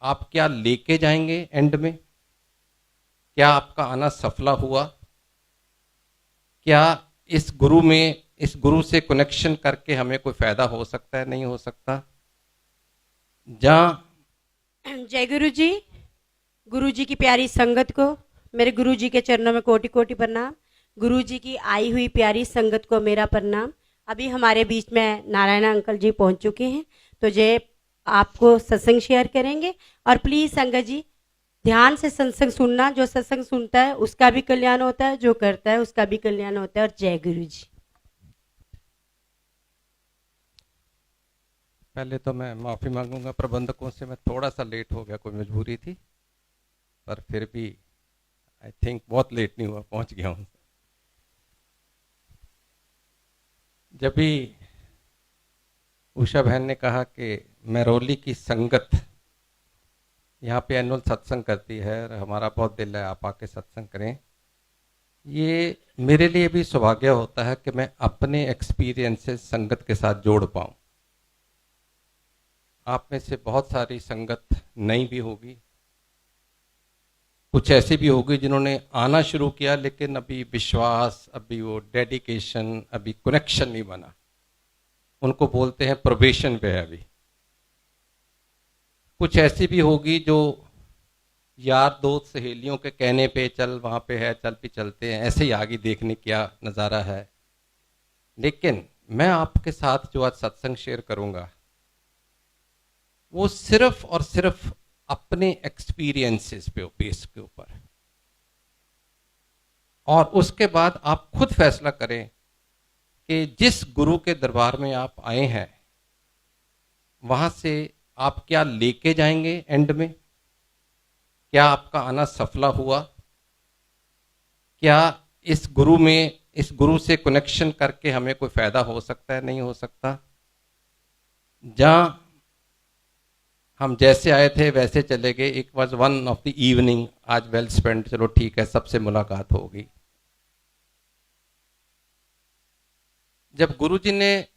आप क्या लेके जाएंगे एंड में? क्या आपका आना सफला हुआ? क्या इस गुरु से कनेक्शन करके हमें कोई फायदा हो सकता है, नहीं हो सकता? जहां जय गुरु जी। गुरु जी की प्यारी संगत को मेरे गुरु जी के चरणों में कोटि कोटि प्रणाम। गुरु जी की आई हुई प्यारी संगत को मेरा प्रणाम। अभी हमारे बीच में नारायण अंकल जी पहुंच चुके हैं, तो जय आपको सत्संग शेयर करेंगे। और प्लीज संगत जी, ध्यान से सत्संग सुनना। जो सत्संग सुनता है उसका भी कल्याण होता है, जो करता है उसका भी कल्याण होता है। और जय गुरु जी। पहले तो मैं माफी मांगूंगा प्रबंधकों से, मैं थोड़ा सा लेट हो गया, कोई मजबूरी थी। पर फिर भी आई थिंक बहुत लेट नहीं हुआ, पहुंच गया हूं। जब भी उषा बहन ने कहा कि मैरोली की संगत यहाँ पे एनुअल सत्संग करती है और हमारा बहुत दिल है आप आके सत्संग करें, ये मेरे लिए भी सौभाग्य होता है कि मैं अपने एक्सपीरियंस से संगत के साथ जोड़ पाऊं। आप में से बहुत सारी संगत नई भी होगी, कुछ ऐसी भी होगी जिन्होंने आना शुरू किया लेकिन अभी विश्वास, अभी वो डेडिकेशन, अभी कनेक्शन नहीं बना। उनको बोलते हैं प्रोबेशन पे है अभी। कुछ ऐसी भी होगी जो यार दोस्त सहेलियों के कहने पे चल वहां पे है, चल भी चलते हैं, ऐसे ही आगे देखने क्या नज़ारा है। लेकिन मैं आपके साथ जो आज सत्संग शेयर करूंगा वो सिर्फ और सिर्फ अपने एक्सपीरियंसेस पे बेस के ऊपर। और उसके बाद आप खुद फैसला करें कि जिस गुरु के दरबार में आप आए हैं वहां से आप क्या लेके जाएंगे एंड में? क्या आपका आना सफला हुआ? क्या इस गुरु से कनेक्शन करके हमें कोई फायदा हो सकता है, नहीं हो सकता? जहां हम जैसे आए थे वैसे चले गए, it was one of the evening, आज वेल स्पेंड, चलो ठीक है, सबसे मुलाकात होगी। जब गुरुजी ने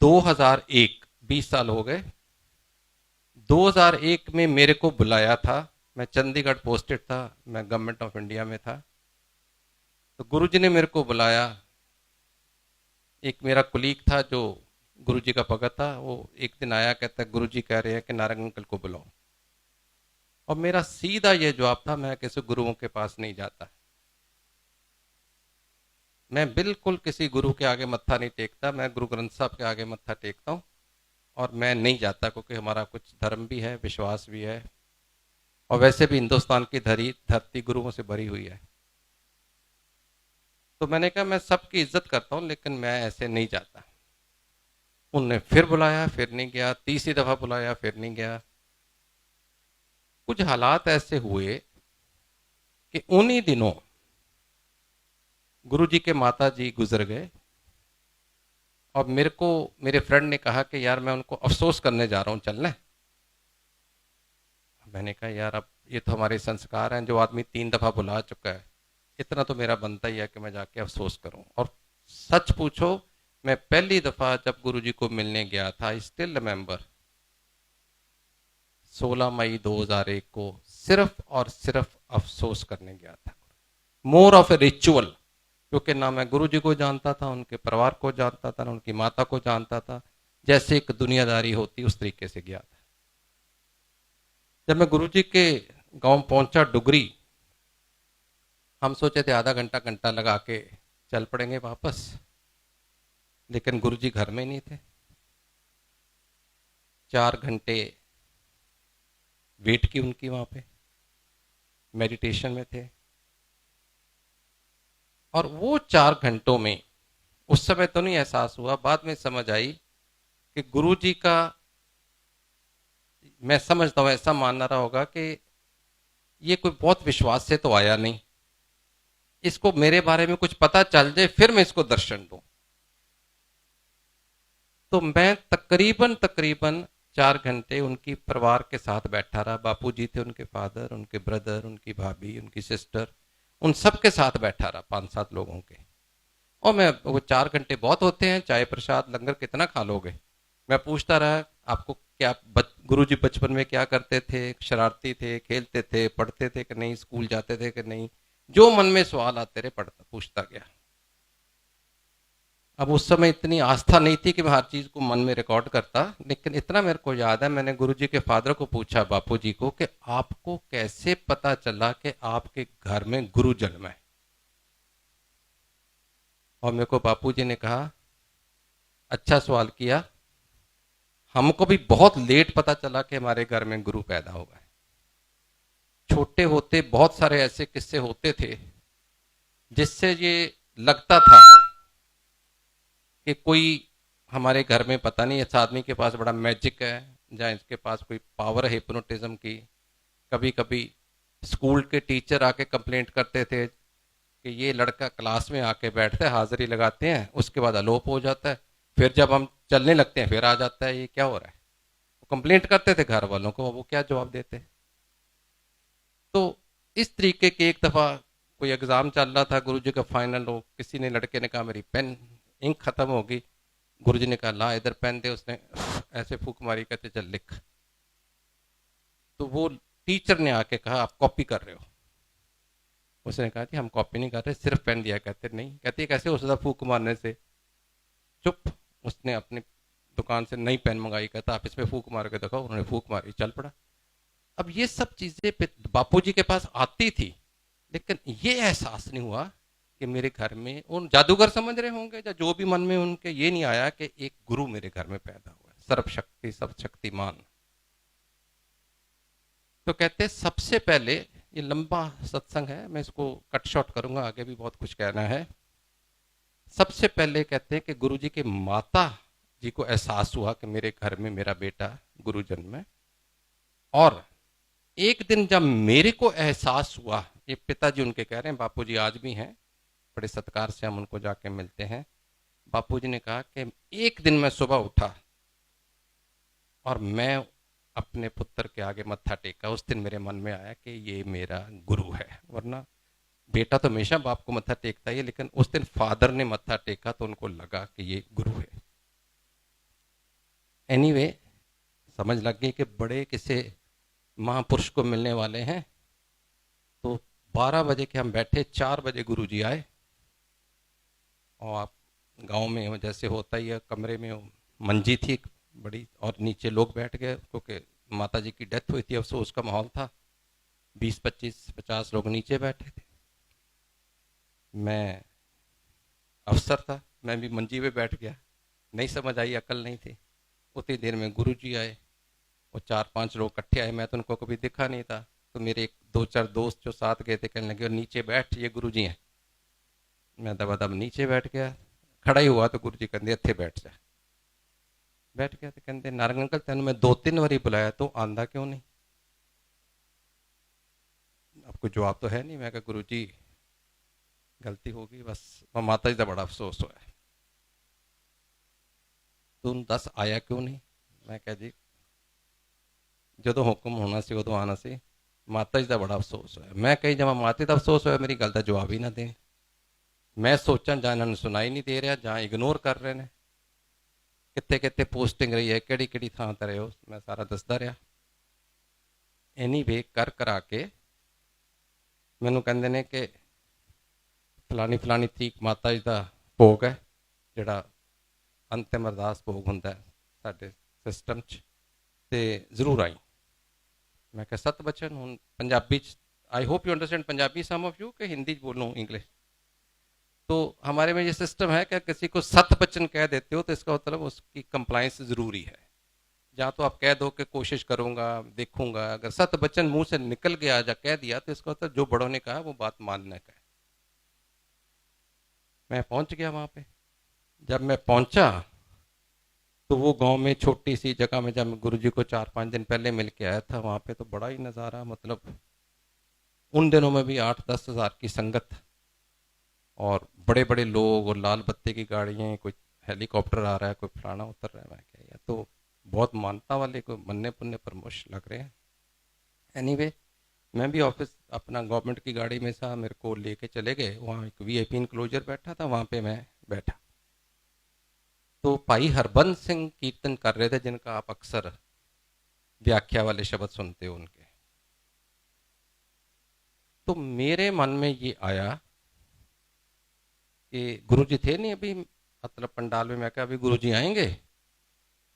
2001, 20 साल हो गए, 2001 में मेरे को बुलाया था। मैं चंडीगढ़ पोस्टेड था, मैं गवर्नमेंट ऑफ इंडिया में था। तो गुरुजी ने मेरे को बुलाया। एक मेरा कुलीग था जो गुरुजी का भगत था, वो एक दिन आया, कहता गुरुजी कह रहे हैं कि नारंग अंकल को बुलाओ। और मेरा सीधा ये जवाब था, मैं किसी गुरुओं के पास नहीं जाता, मैं बिल्कुल किसी गुरु के आगे मत्था नहीं टेकता, मैं गुरु ग्रंथ साहब के आगे मत्था टेकता हूँ। और मैं नहीं जाता क्योंकि हमारा कुछ धर्म भी है, विश्वास भी है, और वैसे भी हिंदुस्तान की धरती गुरुओं से भरी हुई है। तो मैंने कहा मैं सबकी इज्जत करता हूं लेकिन मैं ऐसे नहीं जाता। उनने फिर बुलाया, फिर नहीं गया, तीसरी दफा बुलाया, फिर नहीं गया। कुछ हालात ऐसे हुए कि उन्हीं दिनों गुरुजी के माता जी गुजर गए। और मेरे को मेरे फ्रेंड ने कहा कि यार मैं उनको अफसोस करने जा रहा हूं, चलना है? मैंने कहा यार अब ये तो हमारे संस्कार हैं, जो आदमी 3 दफा बुला चुका है, इतना तो मेरा बनता ही है कि मैं जाके अफसोस करूं। और सच पूछो, मैं पहली दफा जब गुरुजी को मिलने गया था, आई स्टिल रिमेंबर, 16 मई 2001 को सिर्फ और सिर्फ अफसोस करने गया था। मोर ऑफ ए रिचुअल, क्योंकि ना मैं गुरुजी को जानता था, उनके परिवार को जानता था, ना उनकी माता को जानता था, जैसे एक दुनियादारी होती उस तरीके से गया था। जब मैं गुरुजी के गांव पहुंचा डुगरी, हम सोचे थे आधा घंटा घंटा लगा के चल पड़ेंगे वापस, लेकिन गुरुजी घर में नहीं थे। 4 घंटे वेट की उनकी, वहां पे मेडिटेशन में थे। और वो 4 घंटों में, उस समय तो नहीं एहसास हुआ, बाद में समझ आई कि गुरुजी का, मैं समझता हूं ऐसा मानना रहा होगा कि ये कोई बहुत विश्वास से तो आया नहीं, इसको मेरे बारे में कुछ पता चल जाए फिर मैं इसको दर्शन दूं। तो मैं तकरीबन तकरीबन 4 घंटे उनकी परिवार के साथ बैठा रहा। बापूजी थे, उनके फादर, उनके ब्रदर, उनकी भाभी, उनकी सिस्टर, उन सब के साथ बैठा रहा, 5-7 लोगों के। और मैं, वो 4 घंटे बहुत होते हैं, चाय प्रसाद लंगर कितना खा लोगे? मैं पूछता रहा आपको क्या गुरुजी बचपन में क्या करते थे, शरारती थे, खेलते थे, पढ़ते थे कि नहीं, स्कूल जाते थे कि नहीं, जो मन में सवाल आते रहे पढ़ता पूछता गया। अब उस समय इतनी आस्था नहीं थी कि मैं हर चीज को मन में रिकॉर्ड करता, लेकिन इतना मेरे को याद है, मैंने गुरुजी के फादर को पूछा, बापू जी को, कि आपको कैसे पता चला कि आपके घर में गुरु जन्म है। और मेरे को बापू जी ने कहा, अच्छा सवाल किया, हमको भी बहुत लेट पता चला कि हमारे घर में गुरु पैदा हुआ है। छोटे होते बहुत सारे ऐसे किस्से होते थे जिससे ये लगता था कि कोई हमारे घर में, पता नहीं इस आदमी के पास बड़ा मैजिक है, या इसके पास कोई पावर है हिप्नोटिज्म की। कभी कभी स्कूल के टीचर आके कंप्लेंट करते थे कि ये लड़का क्लास में आके बैठता है, हाजिरी लगाते हैं, उसके बाद अलोप हो जाता है, फिर जब हम चलने लगते हैं फिर आ जाता है, ये क्या हो रहा है। वो कंप्लेंट करते थे घर वालों को, वो क्या जवाब देते। तो इस तरीके के एक दफा कोई एग्जाम चल रहा था, गुरुजी का फाइनल हो, किसी ने, लड़के ने कहा मेरी पेन इंक खत्म होगी। गुरुजी ने कहा ला इधर पेन दे, उसने ऐसे फूक मारी, कहते चल लिख। तो वो टीचर ने आके कहा आप कॉपी कर रहे हो। उसने कहा कि हम कॉपी नहीं कर रहे, सिर्फ पेन दिया। कहते नहीं। कहते कैसे हो सकता फूक मारने से। चुप। उसने अपनी दुकान से नई पेन मंगाई, कहता आप इसमें फूक मार के देखो। उन्होंने फूक मारी, चल पड़ा। अब ये सब चीजें बापूजी के पास आती थी, लेकिन ये एहसास नहीं हुआ कि मेरे घर में, उन जादूगर समझ रहे होंगे या जो भी मन में उनके, ये नहीं आया कि एक गुरु मेरे घर में पैदा हुआ है, सर्वशक्ति सर्वशक्तिमान। तो कहते सबसे पहले, ये लंबा सत्संग है, मैं इसको कट शॉर्ट करूंगा, आगे भी बहुत कुछ कहना है। सबसे पहले कहते हैं कि गुरुजी के माता जी को एहसास हुआ कि मेरे घर में मेरा बेटा गुरु जन्म है। और एक दिन जब मेरे को एहसास हुआ, ये पिताजी उनके कह रहे हैं, बापूजी आज भी हैं, बड़े सत्कार से हम उनको जाके मिलते हैं। बापूजी ने कहा कि एक दिन मैं सुबह उठा और मैं अपने पुत्र के आगे मत्था टेका। उस दिन मेरे मन में आया कि ये मेरा गुरु है। वरना बेटा तो हमेशा बाप को मत्था टेकता ही है, लेकिन उस दिन फादर ने मत्था टेका तो उनको लगा कि ये गुरु है। एनीवे, समझ लग गई कि बड़े किसी महापुरुष को मिलने वाले हैं। तो 12 बजे के हम बैठे, 4 बजे गुरुजी आए। और आप गांव में जैसे होता ही है, कमरे में मंजी थी बड़ी, और नीचे लोग बैठ गए, क्योंकि माता जी की डेथ हुई थी, अफसोस का माहौल था। 20-25-50 लोग नीचे बैठे थे। मैं अफसर था, मैं भी मंजी पे बैठ गया। नहीं समझ आई, अकल नहीं थी। उतनी देर में गुरुजी आए, और 4-5 लोग इकट्ठे आए। मैं तो उनको कभी देखा नहीं था। तो मेरे 2-4 दोस्त जो साथ गए थे कहने लगे नीचे बैठ, ये गुरुजी हैं। मैं दबादब नीचे बैठ गया। खड़ा ही हुआ तो गुरुजी कहते इत्थे बैठ जा। बैठ गया तो कहते नारंग अंकल तेन मैं 2-3 बारी बुलाया तो आंदा क्यों नहीं। अब कोई जवाब तो है नहीं। मैं कहा गुरुजी गलती होगी बस, माता जी का बड़ा अफसोस हुआ है। तू दस आया क्यों नहीं। मैं कहा जी जो हुक्म होना सी उदों आना सी, माता जी का बड़ा अफसोस होया। मैं कही जब माता का अफसोस होया, मेरी गल का जवाब ही ना दें। मैं सोचा जां इन्होंने सुनाई नहीं दे रहा, जां इग्नोर कर रहे हैं। कितने कितने पोस्टिंग रही है, किहड़ी किहड़ी थां ते रहे हो, मैं सारा दसदा रहा। एनीवे कर करा के मैनू कहंदे ने कि फलानी फलानी तरीक माता जी का भोग है, जिहड़ा अंतिम अरदास भोग हुंदा है साडे सिस्टम च, ते जरूर आई। मैं कहा सत बचन हूँ Punjabi, I hope you understand Punjabi some of you, कि हिंदी बोलूँ इंग्लिश। तो हमारे में ये सिस्टम है कि किसी को सत बचन कह देते हो तो इसका मतलब उसकी कंप्लाइंस जरूरी है। जहाँ तो आप कह दो कि कोशिश करूंगा देखूंगा, अगर सत बचन मुंह से निकल गया या कह दिया तो इसका मतलब जो बड़ों ने कहा वो बात मानने का है। मैं पहुंच गया वहां पे। जब मैं पहुंचा तो वो गांव में छोटी सी जगह में, जब गुरुजी को 4-5 दिन पहले मिल के आया था, वहां पे तो बड़ा ही नज़ारा, मतलब उन दिनों में भी 8-10 हज़ार की संगत, और बड़े बड़े लोग, और लाल बत्ती की गाड़ियाँ, कोई हेलीकॉप्टर आ रहा है, कोई फलाना उतर रहा है। मैं क्या यार, तो बहुत मानता वाले कोई मन्ने पुन्ने प्रमोश लग रहे हैं। एनीवे, मैं भी ऑफिस अपना गवर्नमेंट की गाड़ी में था, मेरे को लेके चले गए। वहाँ एक वीआईपी इनक्लोजर बैठा था, वहाँ पे मैं बैठा। तो भाई हरबंस सिंह कीर्तन कर रहे थे, जिनका आप अक्सर व्याख्या वाले शब्द सुनते हो उनके। तो मेरे मन में ये आया कि गुरुजी थे नहीं अभी, मतलब पंडाल में। मैं कहा अभी गुरुजी आएंगे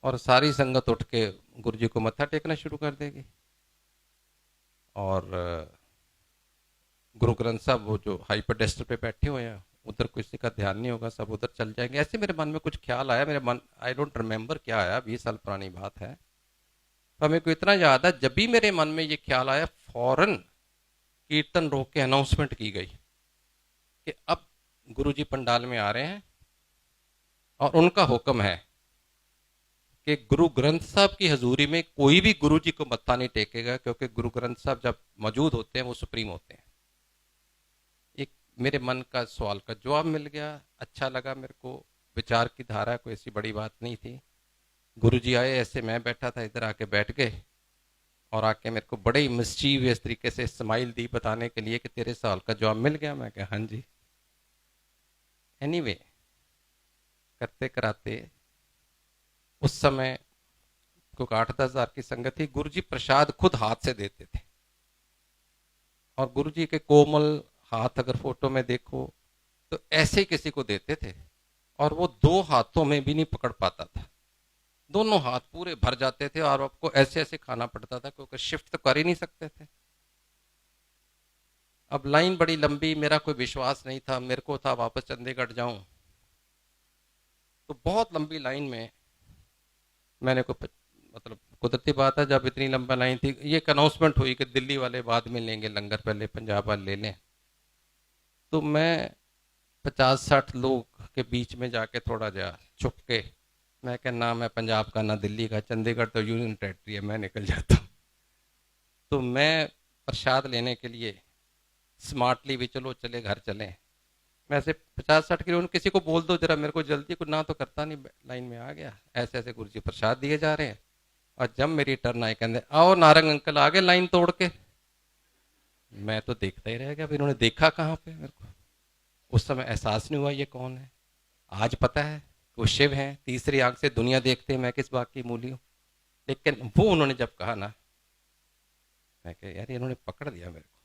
और सारी संगत उठ के गुरुजी को मत्था टेकना शुरू कर देगी, और गुरु ग्रंथ साहब वो जो हाइपरडेस्टर पे बैठे हुए हैं, उधर किसी का ध्यान नहीं होगा, सब उधर चल जाएंगे। ऐसे मेरे मन में कुछ ख्याल आया, मेरे मन, आई डोंट रिमेम्बर क्या आया, 20 साल पुरानी बात है, पर मेरे को इतना याद है जब भी मेरे मन में ये ख्याल आया, फौरन कीर्तन रोक के अनाउंसमेंट की गई कि अब गुरुजी पंडाल में आ रहे हैं और उनका हुक्म है कि गुरु ग्रंथ साहब की हजूरी में कोई भी गुरुजी को मत्था नहीं टेकेगा, क्योंकि गुरु ग्रंथ साहब जब मौजूद होते हैं वो सुप्रीम होते हैं। एक मेरे मन का सवाल का जवाब मिल गया, अच्छा लगा मेरे को। विचार की धारा कोई ऐसी बड़ी बात नहीं थी। गुरुजी आए, ऐसे मैं बैठा था, इधर आके बैठ गए और आके मेरे को बड़े ही मिस्चीवियस तरीके से स्माइल दी, बताने के लिए कि तेरे सवाल का जवाब मिल गया। मैं कहा हाँ जी। एनीवे, करते कराते उस समय क्योंकि 8-10 हज़ार की संगत थी, गुरुजी प्रसाद खुद हाथ से देते थे, और गुरुजी के कोमल हाथ अगर फोटो में देखो तो ऐसे किसी को देते थे, और वो 2 हाथों में भी नहीं पकड़ पाता था, दोनों हाथ पूरे भर जाते थे, और आपको ऐसे ऐसे खाना पड़ता था क्योंकि शिफ्ट तो कर ही नहीं सकते थे। अब लाइन बड़ी लंबी, मेरा कोई विश्वास नहीं था, मेरे को था वापस चंडीगढ़ जाऊं, तो बहुत लंबी लाइन में मैंने को, मतलब कुदरती बात है जब इतनी लंबा लाइन थी, ये एक अनाउंसमेंट हुई कि दिल्ली वाले बाद में लेंगे लंगर, पहले पंजाब वाले ले लें। तो मैं 50-60 लोग के बीच में जाके थोड़ा जा छुप के, मैं क्या, ना मैं पंजाब का ना दिल्ली का, चंडीगढ़ तो यूनियन टेरिटरी है, मैं निकल जाता हूँ। तो मैं प्रसाद लेने के लिए स्मार्टली भी, चलो चले घर चले, मैं ऐसे 50-60 किलो, किसी को बोल दो जरा मेरे को जल्दी, को ना तो करता नहीं, लाइन में आ गया। ऐसे ऐसे गुरुजी प्रसाद दिए जा रहे हैं, और जब मेरी टर्न आई, कहते आओ नारंग अंकल आ गए लाइन तोड़ के। मैं तो देखता ही रह गया, इन्होंने देखा कहाँ पे मेरे को। उस समय एहसास नहीं हुआ ये कौन है। आज पता है वो शिव हैं, तीसरी आंख से दुनिया देखते हैं, मैं किस बात की मूली हूँ। लेकिन वो उन्होंने जब कहा ना, मैं कह यार इन्होंने पकड़ लिया मेरे को।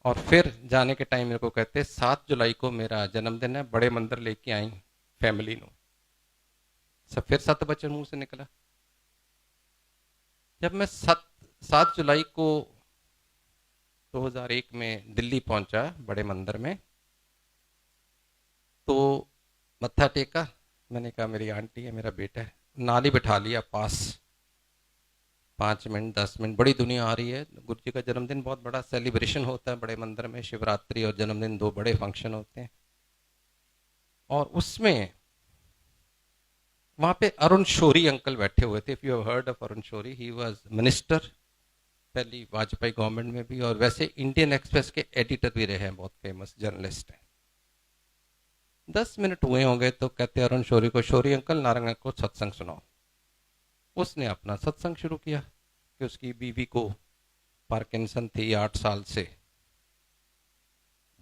और फिर जाने के टाइम मेरे को कहते 7 जुलाई को मेरा जन्मदिन है, बड़े मंदिर लेके आई फैमिली नो। सब फिर 7 बच्चे मुंह से निकला। जब मैं 7 जुलाई को 2001 में दिल्ली पहुंचा बड़े मंदिर में, तो मत्था टेका, मैंने कहा मेरी आंटी है, मेरा बेटा है, नाली बिठा लिया पास, 5 मिनट 10 मिनट, बड़ी दुनिया आ रही है। गुरु जी का जन्मदिन बहुत बड़ा सेलिब्रेशन होता है बड़े मंदिर में, शिवरात्रि और जन्मदिन 2 बड़े फंक्शन होते हैं। और उसमें वहां पे अरुण शोरी अंकल बैठे हुए थे। If you have heard of Arun Shourie, he was minister पहली वाजपेयी गवर्नमेंट में भी, और वैसे इंडियन एक्सप्रेस के एडिटर भी रहे हैं, बहुत फेमस जर्नलिस्ट हैं। 10 मिनट हुए होंगे तो कहते अरुण शोरी को, शोरी अंकल नारंग को सत्संग सुनाओ। उसने अपना सत्संग शुरू किया कि उसकी बीवी को पार्किंसन थी, 8 साल से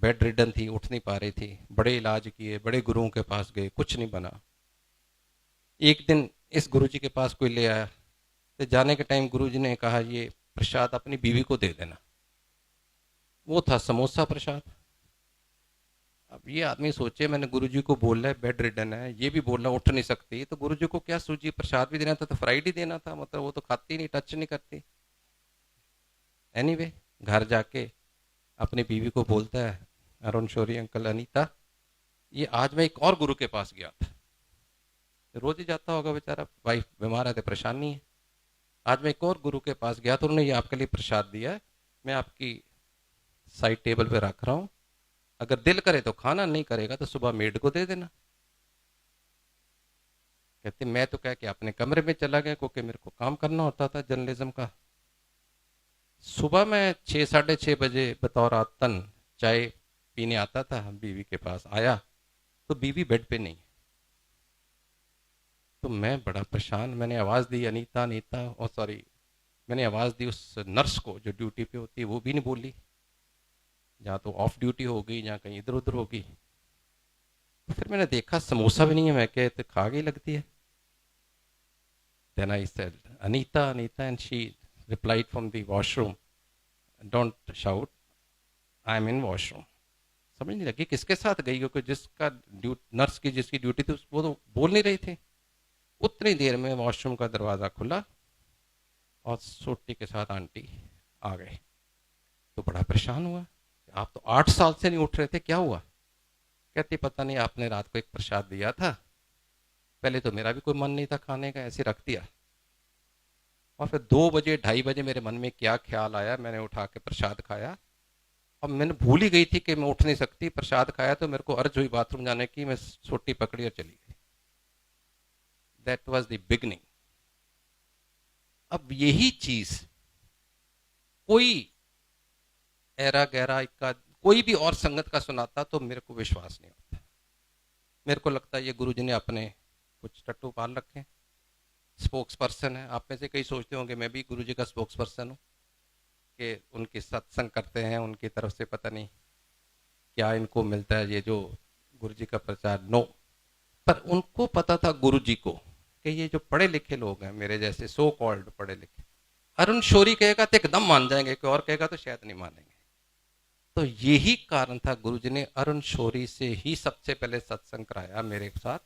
बेड रिडन थी, उठ नहीं पा रही थी, बड़े इलाज किए, बड़े गुरुओं के पास गए, कुछ नहीं बना। एक दिन इस गुरुजी के पास कोई ले आया, तो जाने के टाइम गुरुजी ने कहा ये प्रसाद अपनी बीवी को दे देना। वो था समोसा प्रसाद। अब ये आदमी सोचे मैंने गुरुजी को बोल रहा है बेड रिडन है, ये भी बोल रहा उठ नहीं सकती, तो गुरुजी को क्या सूझी, प्रसाद भी देना था तो फ्राइड ही देना था, मतलब वो तो खाती नहीं, टच नहीं करती। एनीवे, घर जाके अपनी बीवी को बोलता है, अरुण शौरी अंकल, अनीता, ये आज मैं एक और गुरु के पास गया था, रोज ही जाता होगा बेचारा, वाइफ बीमार है तो परेशान नहीं है, आज मैं एक और गुरु के पास गया तो उन्होंने ये आपके लिए प्रसाद दिया है, मैं आपकी साइड टेबल पे रख रहा हूँ, अगर दिल करे तो खाना, नहीं करेगा तो सुबह मेड को दे देना। कहते मैं तो कह के अपने कमरे में चला गया, क्योंकि मेरे को काम करना होता था जर्नलिज्म का। सुबह मैं 6-6:30 बजे बतौर आतन चाय पीने आता था, बीवी के पास आया तो बीवी बेड पे नहीं। तो मैं बड़ा परेशान, मैंने आवाज़ दी अनीता अनीता, और सॉरी, मैंने आवाज़ दी उस नर्स को जो ड्यूटी पे होती है, वो भी नहीं बोली, जहाँ तो ऑफ ड्यूटी होगी, जहाँ कहीं इधर उधर होगी। तो फिर मैंने देखा समोसा भी नहीं है, मैं क्या तो खा गई लगती है। Then I said, Anita, Anita, and she replied from the washroom, don't shout, I am in washroom. समझ नहीं लगी किसके साथ गई, क्योंकि जिसका नर्स की जिसकी ड्यूटी थी वो तो बोल नहीं रही थी। उतनी देर में वॉशरूम का दरवाज़ा खुला और सोटी के साथ आंटी आ गए। तो बड़ा परेशान हुआ, आप तो 8 साल से नहीं उठ रहे थे, क्या हुआ? कहती पता नहीं, आपने रात को एक प्रसाद दिया था, पहले तो मेरा भी कोई मन नहीं था खाने का, ऐसे रख दिया, और फिर 2 बजे 2:30 बजे मेरे मन में क्या ख्याल आया, मैंने उठा के प्रसाद खाया। अब मैंने भूल ही गई थी कि मैं उठ नहीं सकती, प्रसाद खाया तो मेरे को अर्ज हुई बाथरूम जाने की, मैं सोटी पकड़ी और चली गई। That was the beginning. अब यही चीज कोई ऐरा गहरा का कोई भी और संगत का सुनाता तो मेरे को विश्वास नहीं होता। मेरे को लगता है ये गुरु जी ने अपने कुछ टट्टू पाल रखे, स्पोक्स पर्सन है। आप में से कई सोचते होंगे मैं भी गुरु जी का स्पोक्स पर्सन हूँ, कि उनकी सत्संग करते हैं, उनकी तरफ से पता नहीं क्या इनको मिलता है, ये जो गुरु जी का प्रचार। नो, पर उनको पता था गुरु जी को कि ये जो पढ़े लिखे लोग हैं, मेरे जैसे सो कॉल्ड पढ़े लिखे, अरुण शौरी कहेगा तो एकदम मान जाएंगे, कोई और कहेगा तो शायद नहीं मानेंगे। तो यही कारण था गुरु जी ने अरुण शौरी से ही सबसे पहले सत्संग कराया मेरे साथ,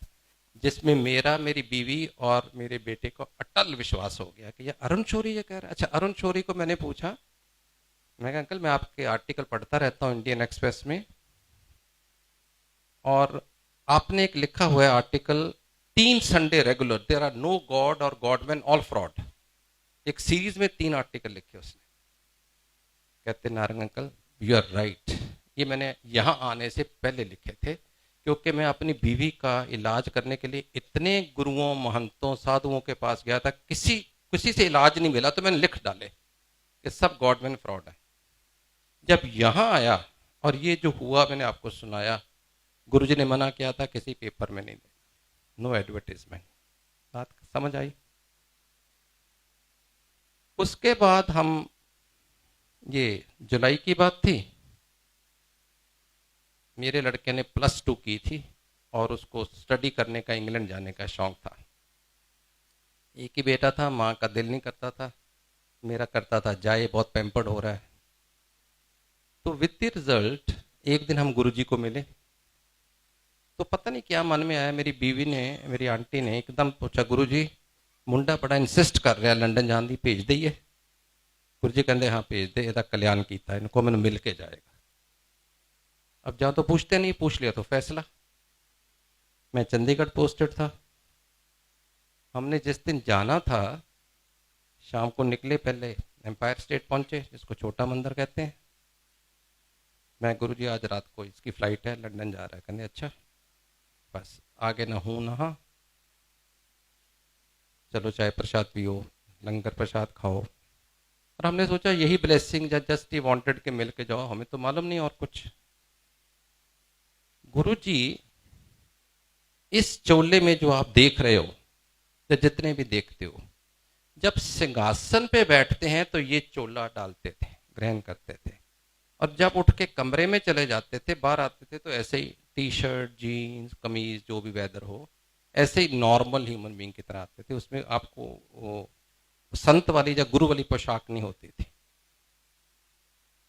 जिसमें मेरा, मेरी बीवी और मेरे बेटे को अटल विश्वास हो गया कि ये अरुण शौरी ये कह रहा है। अच्छा, अरुण शौरी को मैंने पूछा, मैं कहा अंकल मैं आपके आर्टिकल पढ़ता रहता हूँ इंडियन एक्सप्रेस में, और आपने एक लिखा हुआ है article 3 Sunday regular, there are no god और गॉडमैन ऑल फ्रॉड। एक सीरीज में 3 आर्टिकल लिखे उसने। कहते Narang uncle you are right, ये मैंने यहाँ आने से पहले लिखे थे, क्योंकि मैं अपनी बीवी का इलाज करने के लिए इतने गुरुओं, महंतों, साधुओं के पास गया था, किसी से इलाज नहीं मिला, तो मैंने लिख डाले कि सब गॉडमैन फ्रॉड है। जब यहाँ आया और ये जो हुआ मैंने आपको सुनाया, गुरुजी ने मना किया था किसी पेपर में नहीं देना, नो एडवर्टीजमेंट। बात समझ आई? उसके बाद हम, ये जुलाई की बात थी, मेरे लड़के ने +2 की थी और उसको स्टडी करने का, इंग्लैंड जाने का शौक था। एक ही बेटा था, माँ का दिल नहीं करता था, मेरा करता था जाए, बहुत पैम्पर्ड हो रहा है। तो विद द रिजल्ट एक दिन हम गुरुजी को मिले, तो पता नहीं क्या मन में आया, मेरी बीवी ने, मेरी आंटी ने एकदम पूछा, गुरुजी मुंडा बड़ा इंसिस्ट कर रहा है लंदन जाने दी, भेज दईए? गुरुजी कहते हाँ भेज दे, ਇਹਦਾ कल्याण किया, इनको मैंने मिल के जाएगा। अब जहाँ तो पूछते नहीं, पूछ लिया तो फैसला। मैं चंडीगढ़ पोस्टेड था, हमने जिस दिन जाना था शाम को निकले, पहले एम्पायर स्टेट पहुंचे, जिसको छोटा मंदिर कहते हैं। मैं गुरुजी आज रात को इसकी फ्लाइट है, लंदन जा रहा है। कहते अच्छा, बस आगे ना हूं ना हाँ, चलो चाय प्रसाद पियो, लंगर प्रसाद खाओ। और हमने सोचा यही ब्लेसिंग, जस्ट ही वांटेड के मिल के जाओ, हमें तो मालूम नहीं और कुछ। गुरुजी इस चोले में जो आप देख रहे हो, या जितने भी देखते हो, जब सिंहासन पे बैठते हैं तो ये चोला डालते थे, ग्रहण करते थे, और जब उठ के कमरे में चले जाते थे, बाहर आते थे, तो ऐसे ही टी शर्ट, जीन्स, कमीज, जो भी वेदर हो, ऐसे ही नॉर्मल ह्यूमन बीइंग की तरह आते थे। उसमें आपको वो संत वाली या गुरु वाली पोशाक नहीं होती थी।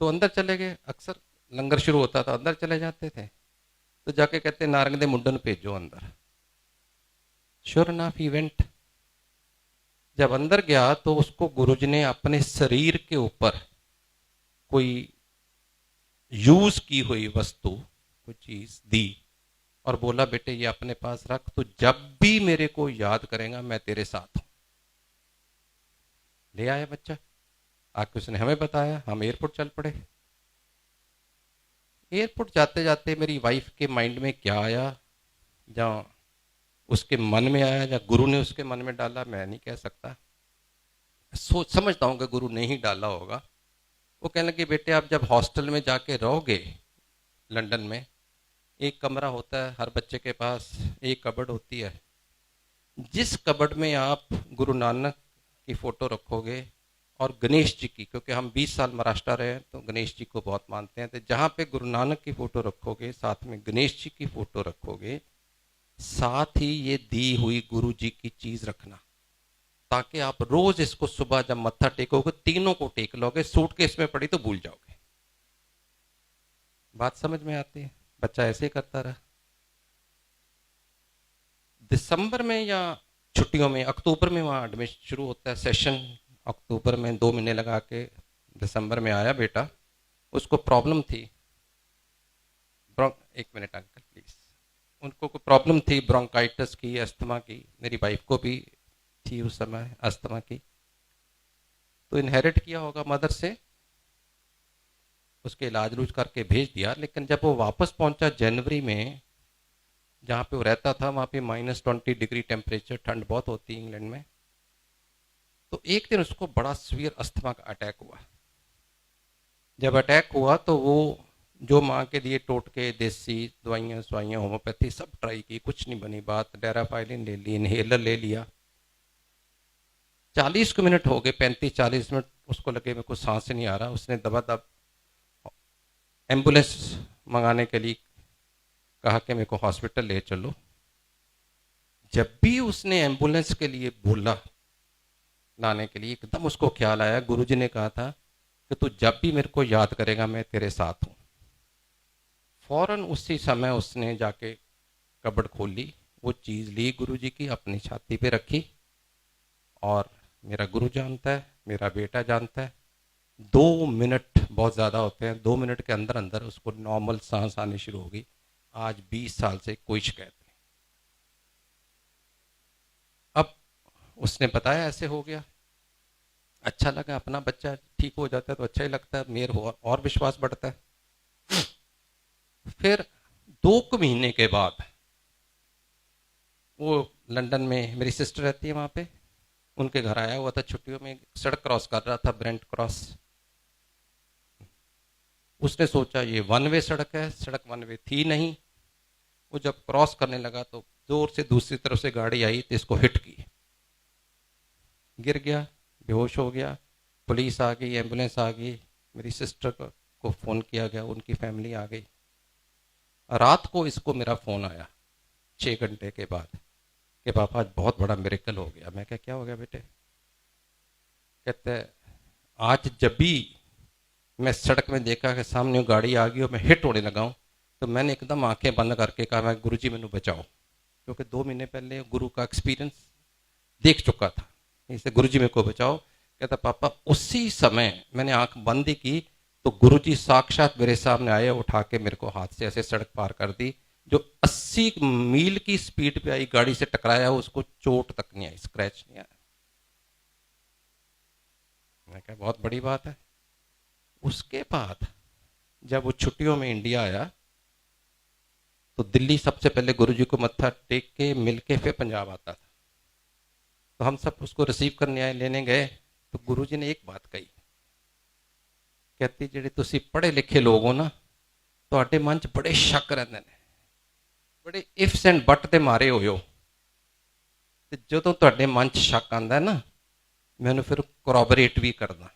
तो अंदर चले गए, अक्सर लंगर शुरू होता था, अंदर चले जाते थे, तो जाके कहते नारंग दे मुंडन भेजो अंदर। श्योर इनफ इवेंट, जब अंदर गया तो उसको गुरुजी ने अपने शरीर के ऊपर कोई यूज की हुई वस्तु, कोई चीज दी और बोला बेटे ये अपने पास रख, तो जब भी मेरे को याद करेगा मैं तेरे साथ हूं। ले आया बच्चा, आके उसने हमें बताया, हम एयरपोर्ट चल पड़े। एयरपोर्ट जाते जाते मेरी वाइफ के माइंड में क्या आया, जहाँ उसके मन में आया, या गुरु ने उसके मन में डाला, मैं नहीं कह सकता। सोच समझता हूँ कि गुरु ने ही डाला होगा। वो कहने लगे बेटे आप जब हॉस्टल में जाके रहोगे लंदन में, एक कमरा होता है हर बच्चे के पास, एक कबर्ड होती है, जिस कबर्ड में आप गुरु नानक की फोटो रखोगे और गणेश जी की, क्योंकि हम 20 साल महाराष्ट्र रहे हैं तो गणेश जी को बहुत मानते हैं, तो जहाँ पे गुरु नानक की फोटो रखोगे, साथ में गणेश जी की फोटो रखोगे, साथ ही ये दी हुई गुरु जी की चीज रखना, ताकि आप रोज इसको सुबह जब मत्था टेकोगे तीनों को टेक लोगे, सूटकेस में पड़ी तो भूल जाओगे। बात समझ में आती है? बच्चा ऐसे ही करता रहा। दिसंबर में या छुट्टियों में, अक्टूबर में वहाँ एडमिशन शुरू होता है, सेशन अक्टूबर में 2 महीने लगा के दिसंबर में आया बेटा। उसको प्रॉब्लम थी, एक मिनट अंकल प्लीज, उनको कोई प्रॉब्लम थी ब्रोंकाइटिस की, अस्थमा की। मेरी वाइफ को भी थी उस समय अस्थमा की, तो इनहेरिट किया होगा मदर से। उसके इलाज रूज करके भेज दिया, लेकिन जब वो वापस पहुंचा जनवरी में, जहाँ पे वो रहता था वहाँ पे -20 डिग्री टेम्परेचर, ठंड बहुत होती है इंग्लैंड में। तो एक दिन उसको बड़ा सीवियर अस्थमा का अटैक हुआ। जब अटैक हुआ तो वो जो माँ के लिए टोटके, देसी दवाइयाँ सवाइयाँ, होम्योपैथी सब ट्राई की, कुछ नहीं बनी बात। डेराफाइलिन ले ली, इनहेलर ले लिया। 40 मिनट हो गए, 35-40 मिनट उसको लगे मेरे को सांस नहीं आ रहा। उसने दबा दब एम्बुलेंस मंगाने के लिए कहा कि मेरे को हॉस्पिटल ले चलो। जब भी उसने एम्बुलेंस के लिए बोला लाने के लिए, एकदम उसको ख्याल आया, गुरुजी ने कहा था कि तू जब भी मेरे को याद करेगा मैं तेरे साथ हूं। फौरन उसी समय उसने जाके कबर्ड खोल ली, वो चीज ली गुरुजी की, अपनी छाती पे रखी, और मेरा गुरु जानता है, मेरा बेटा जानता है, 2 मिनट बहुत ज्यादा होते हैं, 2 मिनट के अंदर अंदर उसको नॉर्मल सांस आनी शुरू होगी। आज 20 साल से कोई शिकायत नहीं। अब उसने बताया ऐसे हो गया, अच्छा लगा, अपना बच्चा ठीक हो जाता है तो अच्छा ही लगता है, मेर हो और विश्वास बढ़ता है। फिर 2 महीने के बाद वो लंदन में, मेरी सिस्टर रहती है वहां पे, उनके घर आया हुआ था छुट्टियों में, सड़क क्रॉस कर रहा था, ब्रेंट क्रॉस। उसने सोचा ये वन वे सड़क है, सड़क वन वे थी नहीं। वो जब क्रॉस करने लगा तो जोर से दूसरी तरफ से गाड़ी आई तो इसको हिट की, गिर गया, बेहोश हो गया। पुलिस आ गई, एम्बुलेंस आ गई, मेरी सिस्टर को फोन किया गया, उनकी फैमिली आ गई। रात को इसको मेरा फोन आया 6 घंटे के बाद कि पापा आज बहुत बड़ा मिरेकल हो गया। मैं क्या हो गया बेटे? कहते आज जब भी मैं सड़क में देखा कि सामने गाड़ी आ गई और मैं हिट होने लगा हूं, तो मैंने एकदम आंखें बंद करके कहा मैं गुरुजी मैनू बचाओ, क्योंकि 2 महीने पहले गुरु का एक्सपीरियंस देख चुका था, इसे गुरुजी मेरे को बचाओ। कहता पापा उसी समय मैंने आंख बंद ही की तो गुरुजी साक्षात मेरे सामने आए, उठा के मेरे को हाथ से ऐसे सड़क पार कर दी। जो 80 मील की स्पीड पे आई गाड़ी से टकराया, उसको चोट तक नहीं आई, स्क्रैच नहीं आया। मैं क्या बहुत बड़ी बात है। उसके बाद जब वो छुट्टियों में इंडिया आया तो दिल्ली सबसे पहले गुरुजी को मत्था टेक के मिल के फिर पंजाब आता था। तो हम सब उसको रिसीव करने आए, लेने गए, तो गुरुजी ने एक बात कही, कहती ਜਿਹੜੇ ਤੁਸੀਂ पढ़े लिखे लोग हो ना, ਤੁਹਾਡੇ मन च बड़े शक रहते हैं, बड़े इफ्स एंड बट ते मारे हुए हो, ਤੇ ਜਦੋਂ ਤੁਹਾਡੇ मन च शक आंदा है ना, मैं फिर corroborate भी करदा।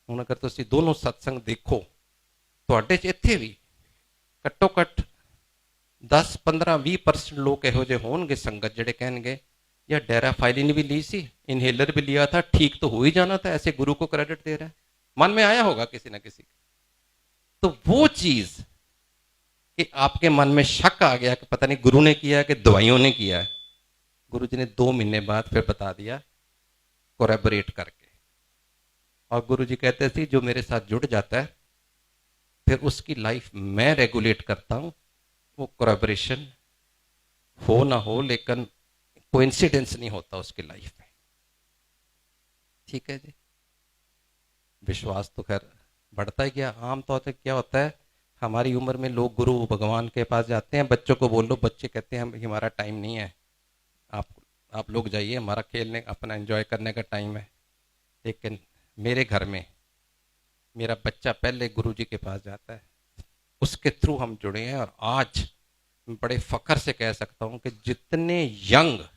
ਹੁਣ अगर ਤੁਸੀਂ दोनों सत्संग देखो, ਤੁਹਾਡੇ ਚ ਇੱਥੇ ਵੀ ਘੱਟੋ ਘੱਟ 10-15-20% लोग ਇਹੋ ਜਿਹੇ ਹੋਣਗੇ संगत ਜਿਹੜੇ ਕਹਿਣਗੇ या डेराफाइलिन भी ली सी, इनहेलर भी लिया था, ठीक तो हो ही जाना था, ऐसे गुरु को क्रेडिट दे रहा है। मन में आया होगा किसी ना किसी तो वो चीज कि आपके मन में शक आ गया कि पता नहीं गुरु ने किया है कि दवाइयों ने किया है, गुरु जी ने 2 महीने बाद फिर बता दिया कोरेबोरेट करके। और गुरु जी कहते थे जो मेरे साथ जुड़ जाता है फिर उसकी लाइफ मैं रेगुलेट करता हूं, वो कोरेबोरेशन हो ना हो लेकिन कोइंसिडेंस नहीं होता उसकी लाइफ में। ठीक है जी, विश्वास तो खैर बढ़ता ही गया। आमतौर पर क्या होता है, हमारी उम्र में लोग गुरु भगवान के पास जाते हैं, बच्चों को बोल लो, बच्चे कहते हैं हमारा टाइम नहीं है, आप लोग जाइए, हमारा खेलने अपना एंजॉय करने का टाइम है। लेकिन मेरे घर में मेरा बच्चा पहले गुरु जी के पास जाता है, उसके थ्रू हम जुड़े हैं। और आज मैं बड़े फख्र से कह सकता हूं कि जितने यंग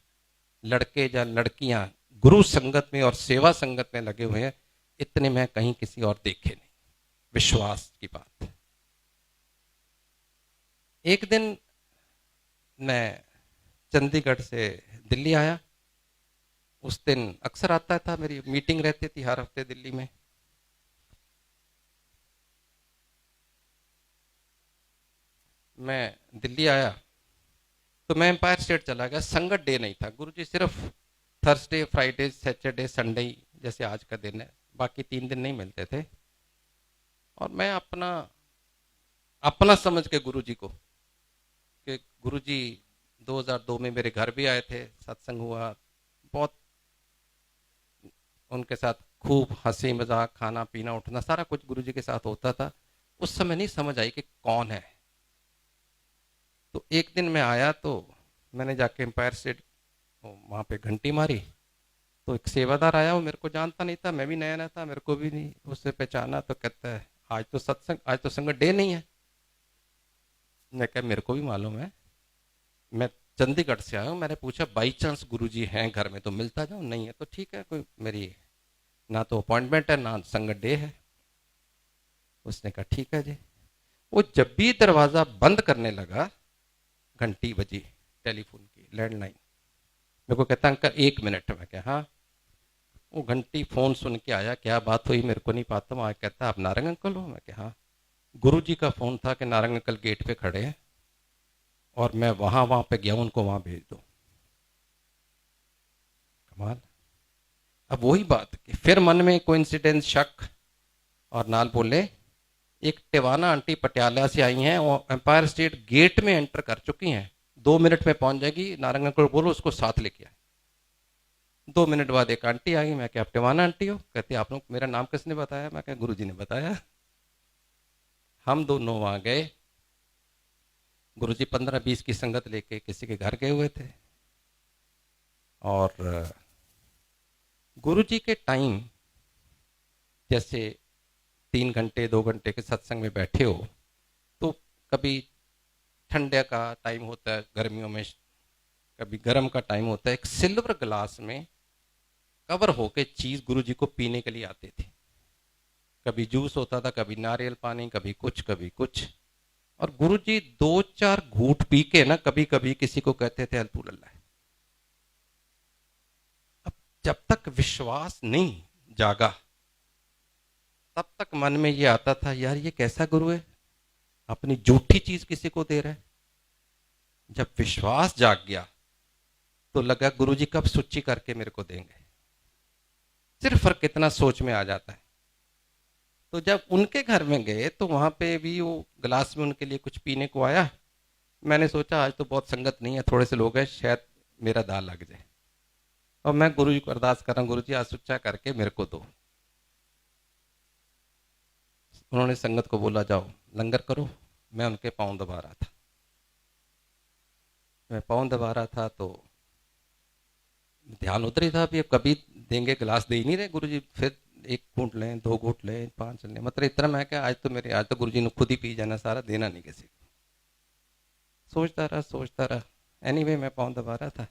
लड़के या लड़कियां गुरु संगत में और सेवा संगत में लगे हुए हैं, इतने मैं कहीं किसी और देखे नहीं। विश्वास की बात। एक दिन मैं चंडीगढ़ से दिल्ली आया, उस दिन अक्सर आता था, मेरी मीटिंग रहती थी हर हफ्ते दिल्ली में। मैं दिल्ली आया तो मैं एम्पायर स्टेट चला गया। संगत डे नहीं था गुरुजी, सिर्फ थर्सडे फ्राइडे सैटरडे संडे ही, जैसे आज का दिन है, बाकी 3 दिन नहीं मिलते थे। और मैं अपना अपना समझ के गुरुजी को, कि गुरुजी 2002 में मेरे घर भी आए थे, सत्संग हुआ, बहुत उनके साथ खूब हंसी मजाक खाना पीना उठना सारा कुछ गुरुजी के साथ होता था। उस समय नहीं समझ आई कि कौन है। तो एक दिन मैं आया तो मैंने जाके एम्पायर स्टेट वहाँ पे घंटी मारी, तो एक सेवादार आया, वो मेरे को जानता नहीं था, मैं भी नया नया था, मेरे को भी नहीं उससे पहचाना। तो कहता है आज तो सत्संग, आज तो संगत डे नहीं है। मैं कहा मेरे को भी मालूम है, मैं चंडीगढ़ से आया हूँ। मैंने पूछा बाई चांस गुरुजी हैं घर में तो मिलता जाऊँ, नहीं है तो ठीक है, कोई मेरी ना तो अपॉइंटमेंट है ना संगत डे है। उसने कहा ठीक है जी। वो जब भी दरवाजा बंद करने लगा, घंटी बजी टेलीफोन की, लैंडलाइन। मेरे को कहता अंकल 1 मिनट। मैं क्या हाँ। वो घंटी फोन सुन के आया, क्या बात हुई मेरे को नहीं पता। वहां कहता आप नारंग अंकल हो? मैं क्या हाँ। गुरु जी का फोन था कि नारंग अंकल गेट पे खड़े हैं और मैं वहां वहां पे गया, उनको वहां भेज दो। कमाल। अब वही बात कि फिर मन में कोइंसिडेंस, शक, और नाल बोले एक टिवाना आंटी पटियाला से आई हैं और एम्पायर स्टेट गेट में एंटर कर चुकी हैं, 2 मिनट में पहुंच जाएगी, नारंग अंकल बोलो उसको साथ लेके आए। 2 मिनट बाद एक आंटी आई। मैं क्या आप टिवाना आंटी हो? कहती आप लोग, मेरा नाम किसने बताया? मैं क्या गुरु जी ने बताया। हम दोनों वहां गए। गुरु जी 15-20 की संगत लेके किसी के घर गए हुए थे। और गुरु जी के टाइम, जैसे 3 घंटे 2 घंटे के सत्संग में बैठे हो तो कभी ठंडे का टाइम होता है गर्मियों में, कभी गर्म का टाइम होता है, एक सिल्वर ग्लास में कवर होके चीज गुरु जी को पीने के लिए आती थी। कभी जूस होता था, कभी नारियल पानी, कभी कुछ कभी कुछ। और गुरु जी 2-4 घूंट पी के ना कभी कभी किसी को कहते थे अल्हम्दुलिल्लाह। अब जब तक विश्वास नहीं जागा तब तक मन में ये आता था यार ये कैसा गुरु है, अपनी झूठी चीज किसी को दे रहा है। जब विश्वास जाग गया तो लगा गुरु जी कब सुच्ची करके मेरे को देंगे। सिर्फ फर्क कितना सोच में आ जाता है। तो जब उनके घर में गए तो वहां पे भी वो गिलास में उनके लिए कुछ पीने को आया। मैंने सोचा आज तो बहुत संगत नहीं है, थोड़े से लोग हैं, शायद मेरा दाल लग जाए। और मैं गुरु जी को अरदास कर रहा हूँ, गुरु जी आज सुच्चा करके मेरे को दो। उन्होंने संगत को बोला जाओ लंगर करो। मैं उनके पाँव दबा रहा था। मैं पाँव दबा रहा था तो ध्यान उधर ही था, अभी अब कभी देंगे, गिलास दे ही नहीं रहे गुरु जी। फिर 1 घूंट लें, 2 घूंट लें, 5 लें, मतलब इतना। मैं क्या आज तो गुरु जी ने खुद ही पी जाना सारा, देना नहीं किसी को। सोचता रहा। एनीवे मैं पाँव दबा रहा था।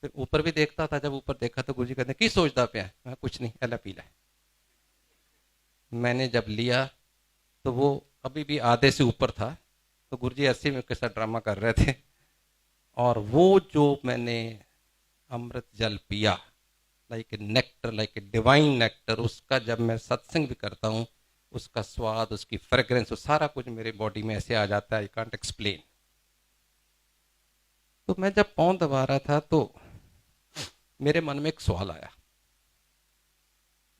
फिर ऊपर भी देखता था, जब ऊपर देखा तो गुरु जी कहते की सोचता पे? मैं कुछ नहीं, अल्लाह पी ला। मैंने जब लिया तो वो अभी भी आधे से ऊपर था। तो गुरु जी ऐसे मेरे साथ ड्रामा कर रहे थे। और वो जो मैंने अमृत जल पिया, like a nectar, like a divine nectar, उसका जब मैं सत्संग भी करता हूँ, उसका स्वाद, उसकी फ्रेग्रेंस, वो सारा कुछ मेरे बॉडी में ऐसे आ जाता है, आई कांट एक्सप्लेन। तो मैं जब पाँव दबा रहा था तो मेरे मन में एक सवाल आया।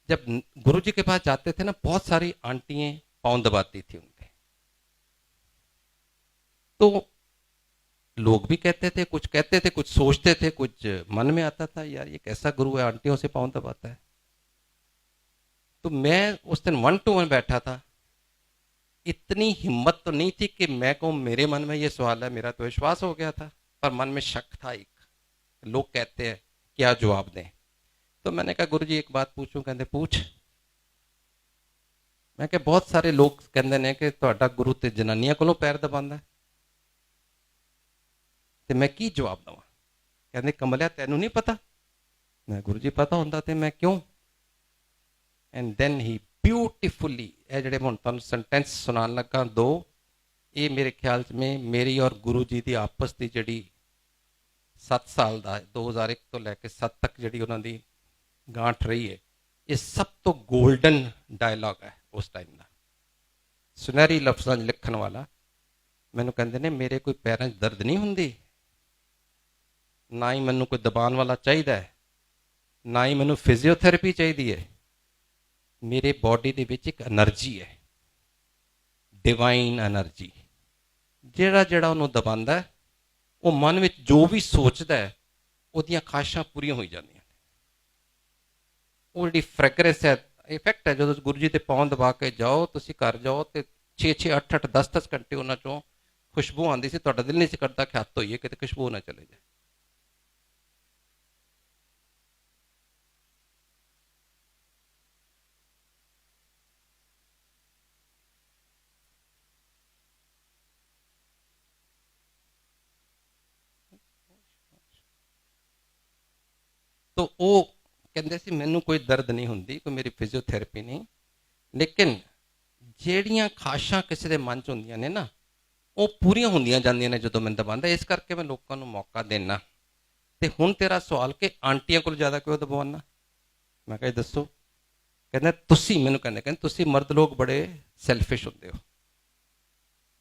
जब गुरु जी के पास जाते थे ना, बहुत सारी आंटियां पाँव दबाती थी उनके। तो लोग भी कहते थे, कुछ कहते थे, कुछ सोचते थे, कुछ मन में आता था यार ये कैसा गुरु है, आंटियों से पाँव दबाता है। तो मैं उस दिन 1-to-1 बैठा था। इतनी हिम्मत तो नहीं थी कि मैं कहूँ मेरे मन में ये सवाल है, मेरा तो विश्वास हो गया था, पर मन में शक था एक, लोग कहते हैं क्या जवाब दें। तो मैंने कहा गुरु जी एक बात पूछूं? कहते पूछ। मैं कहा बहुत सारे लोग कहते ने कि ਤੁਹਾਡਾ गुरु ਤੇ जनानियां ਕੋਲੋਂ पैर दबांदा है, ਤੇ मैं की जवाब दवा? कहते कमलिया तेनू नहीं पता? मैं गुरु जी पता होंदा ते मैं क्यों। एंड देन ही ब्यूटीफुली ਇਹ ਜਿਹੜੇ ਹੁਣ ਤੁਹਾਨੂੰ सेंटेंस सुनान लगा दो, ये मेरे ख्याल में मेरी और गुरु जी की आपस की जड़ी 7 ਸਾਲ ਦਾ 2001 ਤੋਂ ਲੈ ਕੇ 7 ਤੱਕ ਜਿਹੜੀ ਉਹਨਾਂ ਦੀ ਗਾਂਠ ਰਹੀ ਹੈ, ਇਹ ਸਭ ਤੋਂ 골ਡਨ ਡਾਇਲੌਗ ਹੈ ਉਸ ਟਾਈਮ ਦਾ। ਸੁਨਹਿਰੀ ਲਫ਼ਜ਼ਾਂ 'ਚ ਲਿਖਣ ਵਾਲਾ। ਮੈਨੂੰ ਕਹਿੰਦੇ ਨੇ ਮੇਰੇ ਕੋਈ ਪੈਰਾਂ 'ਚ ਦਰਦ ਨਹੀਂ ਹੁੰਦੀ, ਨਾ ਹੀ ਮੈਨੂੰ ਕੋਈ ਦਬਾਉਣ ਵਾਲਾ ਚਾਹੀਦਾ ਹੈ, ਨਾ ਹੀ ਮੈਨੂੰ ਫਿਜ਼ੀਓਥੈਰੇਪੀ ਚਾਹੀਦੀ ਹੈ। ਮੇਰੇ ਬੋਡੀ ਦੇ ਵਿੱਚ ਇੱਕ એનર્ਜੀ ਹੈ, ਡਿਵਾਈਨ એનર્ਜੀ। ਜਿਹੜਾ ਉਹਨੂੰ ਦਬਾਉਂਦਾ ਹੈ, ਉਹ ਮਨ ਵਿੱਚ ਜੋ ਵੀ ਸੋਚਦਾ ਹੈ ਉਹਦੀਆਂ ਖਾਹਿਸ਼ਾਂ ਪੂਰੀਆਂ ਹੋਈ ਜਾਂਦੀਆਂ ਨੇ। ਉਹ ਜਿਹੜੀ ਫ੍ਰੈਗਰੈਂਸ ਹੈ, ਇਫੈਕਟ ਹੈ, ਜਦੋਂ ਗੁਰੂ ਜੀ ਤੇ ਪਾਉਂ ਦਬਾ ਕੇ ਜਾਓ, ਤੁਸੀਂ ਘਰ ਜਾਓ ਤੇ 6-6 8-8 10-10 ਘੰਟੇ ਉਹਨਾਂ ਚੋਂ ਖੁਸ਼ਬੂ ਆਉਂਦੀ ਸੀ। ਤੁਹਾਡਾ ਦਿਲ ਨਹੀਂ ਸੀ ਕਰਦਾ ਕਿ ਹੱਥ ਧੋਈਏ ਕਿਤੇ ਖੁਸ਼ਬੂ ਨਾ ਚਲੇ ਜਾਏ। ਤੋ ਉਹ ਕਹਿੰਦੇ ਸੀ ਮੈਨੂੰ ਕੋਈ ਦਰਦ ਨਹੀਂ ਹੁੰਦੀ, ਕੋਈ ਮੇਰੀ ਫਿਜ਼ੀਓਥੈਰੇਪੀ ਨਹੀਂ, ਲੇਕਿਨ ਜਿਹੜੀਆਂ ਖਾਸ਼ਾਂ ਕਿਸੇ ਦੇ ਮਨ 'ਚ ਹੁੰਦੀਆਂ ਨੇ ਨਾ, ਉਹ ਪੂਰੀਆਂ ਹੁੰਦੀਆਂ ਜਾਂਦੀਆਂ ਨੇ ਜਦੋਂ ਮੈਂ ਦਬਾਉਂਦਾ। ਇਸ ਕਰਕੇ ਮੈਂ ਲੋਕਾਂ ਨੂੰ ਮੌਕਾ ਦੇਣਾ। ਤੇ ਹੁਣ ਤੇਰਾ ਸਵਾਲ ਕਿ ਆਂਟੀਆਂ ਕੋਲ ਜ਼ਿਆਦਾ ਕਿਉਂ ਦਬਾਉਣਾ, ਮੈਂ ਕਿਹਾ ਦੱਸੋ। ਕਹਿੰਦਾ ਤੁਸੀਂ ਮੈਨੂੰ ਕਹਿੰਦੇ ਤੁਸੀਂ ਮਰਦ ਲੋਕ ਬੜੇ ਸੈਲਫਿਸ਼ ਹੁੰਦੇ ਹੋ।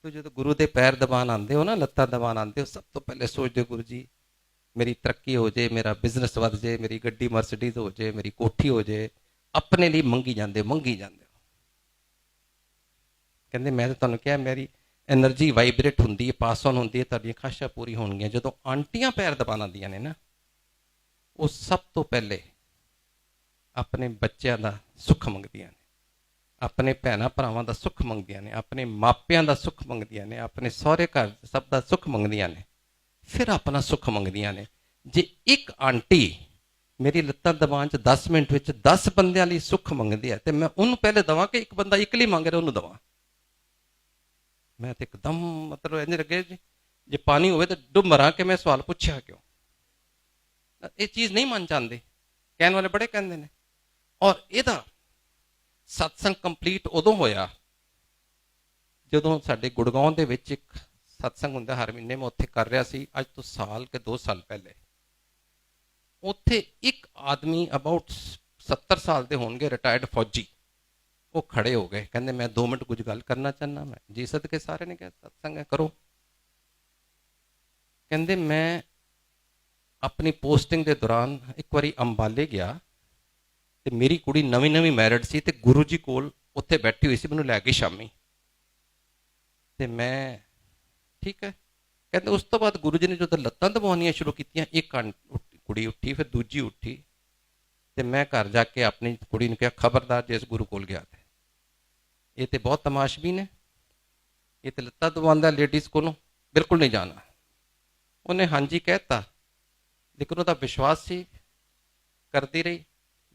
ਤੋ ਜਦੋਂ ਗੁਰੂ ਦੇ ਪੈਰ ਦਬਾਉਣ ਆਉਂਦੇ ਹੋ ਨਾ, ਲੱਤਾਂ ਦਬਾਉਣ ਆਉਂਦੇ ਹੋ, ਸਭ ਤੋਂ ਪਹਿਲੇ ਸੋਚਦੇ ਹੋ ਗੁਰੂ ਜੀ ਮੇਰੀ ਤਰੱਕੀ ਹੋ ਜਾਏ, ਮੇਰਾ ਬਿਜ਼ਨਸ ਵੱਧ ਜਾਏ, ਮੇਰੀ ਗੱਡੀ ਮਰਸੀਡੀਜ਼ ਹੋ ਜਾਏ, ਮੇਰੀ ਕੋਠੀ ਹੋ ਜਾਏ। ਆਪਣੇ ਲਈ ਮੰਗੀ ਜਾਂਦੇ ਹੋ। ਕਹਿੰਦੇ ਮੈਂ ਤਾਂ ਤੁਹਾਨੂੰ ਕਿਹਾ ਮੇਰੀ એનર્ਜੀ ਵਾਈਬ੍ਰੇਟ ਹੁੰਦੀ ਹੈ, ਪਾਸ ਔਨ ਹੁੰਦੀ ਹੈ, ਤੁਹਾਡੀਆਂ ਖਾਹਿਸ਼ਾਂ ਪੂਰੀ ਹੋਣਗੀਆਂ। ਜਦੋਂ ਆਂਟੀਆਂ ਪੈਰ ਦਬਾਉਣ ਆਉਂਦੀਆਂ ਨੇ ਨਾ, ਉਹ ਸਭ ਤੋਂ ਪਹਿਲੇ ਆਪਣੇ ਬੱਚਿਆਂ ਦਾ ਸੁੱਖ ਮੰਗਦੀਆਂ ਨੇ, ਆਪਣੇ ਭੈਣਾਂ ਭਰਾਵਾਂ ਦਾ ਸੁੱਖ ਮੰਗਦੀਆਂ ਨੇ, ਆਪਣੇ ਮਾਪਿਆਂ ਦਾ ਸੁੱਖ ਮੰਗਦੀਆਂ ਨੇ, ਆਪਣੇ ਸਹੁਰੇ ਘਰ ਸਭ ਦਾ ਸੁੱਖ ਮੰਗਦੀਆਂ ਨੇ, ਫਿਰ ਆਪਣਾ ਸੁੱਖ ਮੰਗਦੀਆਂ ਨੇ। ਜੇ ਇੱਕ ਆਂਟੀ ਮੇਰੀ ਲੱਤਾਂ ਦਬਾਉਣ 'ਚ 10 ਮਿੰਟ ਵਿੱਚ 10 ਬੰਦਿਆਂ ਲਈ ਸੁੱਖ ਮੰਗਦੀ ਹੈ, ਤੇ ਮੈਂ ਉਹਨੂੰ ਪਹਿਲੇ ਦੇਵਾਂ ਕਿ ਇੱਕ ਬੰਦਾ ਇੱਕ ਲਈ ਮੰਗ ਰਿਹਾ ਉਹਨੂੰ ਦੇਵਾਂ? ਮੈਂ ਤੇ ਇੱਕਦਮ ਮਤਲਬ ਇੰਝ ਲੱਗੇ ਜੀ ਜੇ ਪਾਣੀ ਹੋਵੇ ਤਾਂ ਡੁੱਬ ਮਰਾਂ ਕਿ ਮੈਂ ਸਵਾਲ ਪੁੱਛਿਆ ਕਿਉਂ। ਇਹ ਚੀਜ਼ ਨਹੀਂ ਮੰਨ ਜਾਂਦੇ, ਕਹਿਣ ਵਾਲੇ ਬੜੇ ਕਹਿੰਦੇ ਨੇ। ਔਰ ਇਹਦਾ ਸਤਸੰਗ ਕੰਪਲੀਟ ਉਦੋਂ ਹੋਇਆ ਜਦੋਂ ਸਾਡੇ ਗੁੜਗਾਉਂ ਦੇ ਵਿੱਚ ਇੱਕ ਸਤਸੰਗ ਹੁੰਦਾ ਹਰ ਮਹੀਨੇ, ਮੈਂ ਉੱਥੇ ਕਰ ਰਿਹਾ ਸੀ ਅੱਜ ਤੋਂ ਸਾਲ ਕੇ 2 ਸਾਲ ਪਹਿਲੇ। ਉੱਥੇ ਇੱਕ ਆਦਮੀ ਅਬਾਊਟ 70 ਸਾਲ ਦੇ ਹੋਣਗੇ, ਰਿਟਾਇਰਡ ਫੌਜੀ, ਉਹ ਖੜੇ ਹੋ ਗਏ, ਕਹਿੰਦੇ ਮੈਂ 2 ਮਿੰਟ ਕੁਝ ਗੱਲ ਕਰਨਾ ਚਾਹੁੰਦਾ। ਮੈਂ ਜੀ ਸਦਕੇ, ਸਾਰੇ ਨੇ ਕਿਹਾ ਸਤਸੰਗ ਹੈ ਕਰੋ। ਕਹਿੰਦੇ ਮੈਂ ਆਪਣੀ ਪੋਸਟਿੰਗ ਦੇ ਦੌਰਾਨ ਇੱਕ ਵਾਰੀ ਅੰਬਾਲੇ ਗਿਆ ਤੇ ਮੇਰੀ ਕੁੜੀ ਨਵੀਂ ਮੈਰਿਡ ਸੀ ਤੇ ਗੁਰੂ ਜੀ ਕੋਲ ਉੱਥੇ ਬੈਠੀ ਹੋਈ ਸੀ, ਮੈਨੂੰ ਲੈ ਕੇ ਸ਼ਾਮੀ। ਤੇ ਮੈਂ ਠੀਕ ਹੈ, ਕਹਿੰਦੇ ਉਸ ਤੋਂ ਬਾਅਦ ਗੁਰੂ ਜੀ ਨੇ ਜਦੋਂ ਲੱਤਾਂ ਦਬਾਉਣੀਆਂ ਸ਼ੁਰੂ ਕੀਤੀਆਂ, ਇੱਕ ਕੁੜੀ ਉੱਠੀ, ਫਿਰ ਦੂਜੀ ਉੱਠੀ, ਤੇ ਮੈਂ ਘਰ ਜਾ ਕੇ ਆਪਣੀ ਕੁੜੀ ਨੂੰ ਕਿਹਾ ਖਬਰਦਾਰ ਜੇ ਇਸ ਗੁਰੂ ਕੋਲ ਗਿਆ ਤੇ ਇਹ ਤੇ ਬਹੁਤ ਤਮਾਸ਼ਬੀਨ ਹੈ, ਇਹ ਤੇ ਲੱਤਾਂ ਦਬਾਉਂਦਾ ਲੇਡੀਜ਼ ਕੋਲੋਂ, ਬਿਲਕੁਲ ਨਹੀਂ ਜਾਣਾ। ਉਹਨੇ ਹਾਂਜੀ ਕਹਿਤਾ, ਲੇਕਿਨ ਉਹਦਾ ਵਿਸ਼ਵਾਸ ਸੀ, ਕਰਦੀ ਰਹੀ,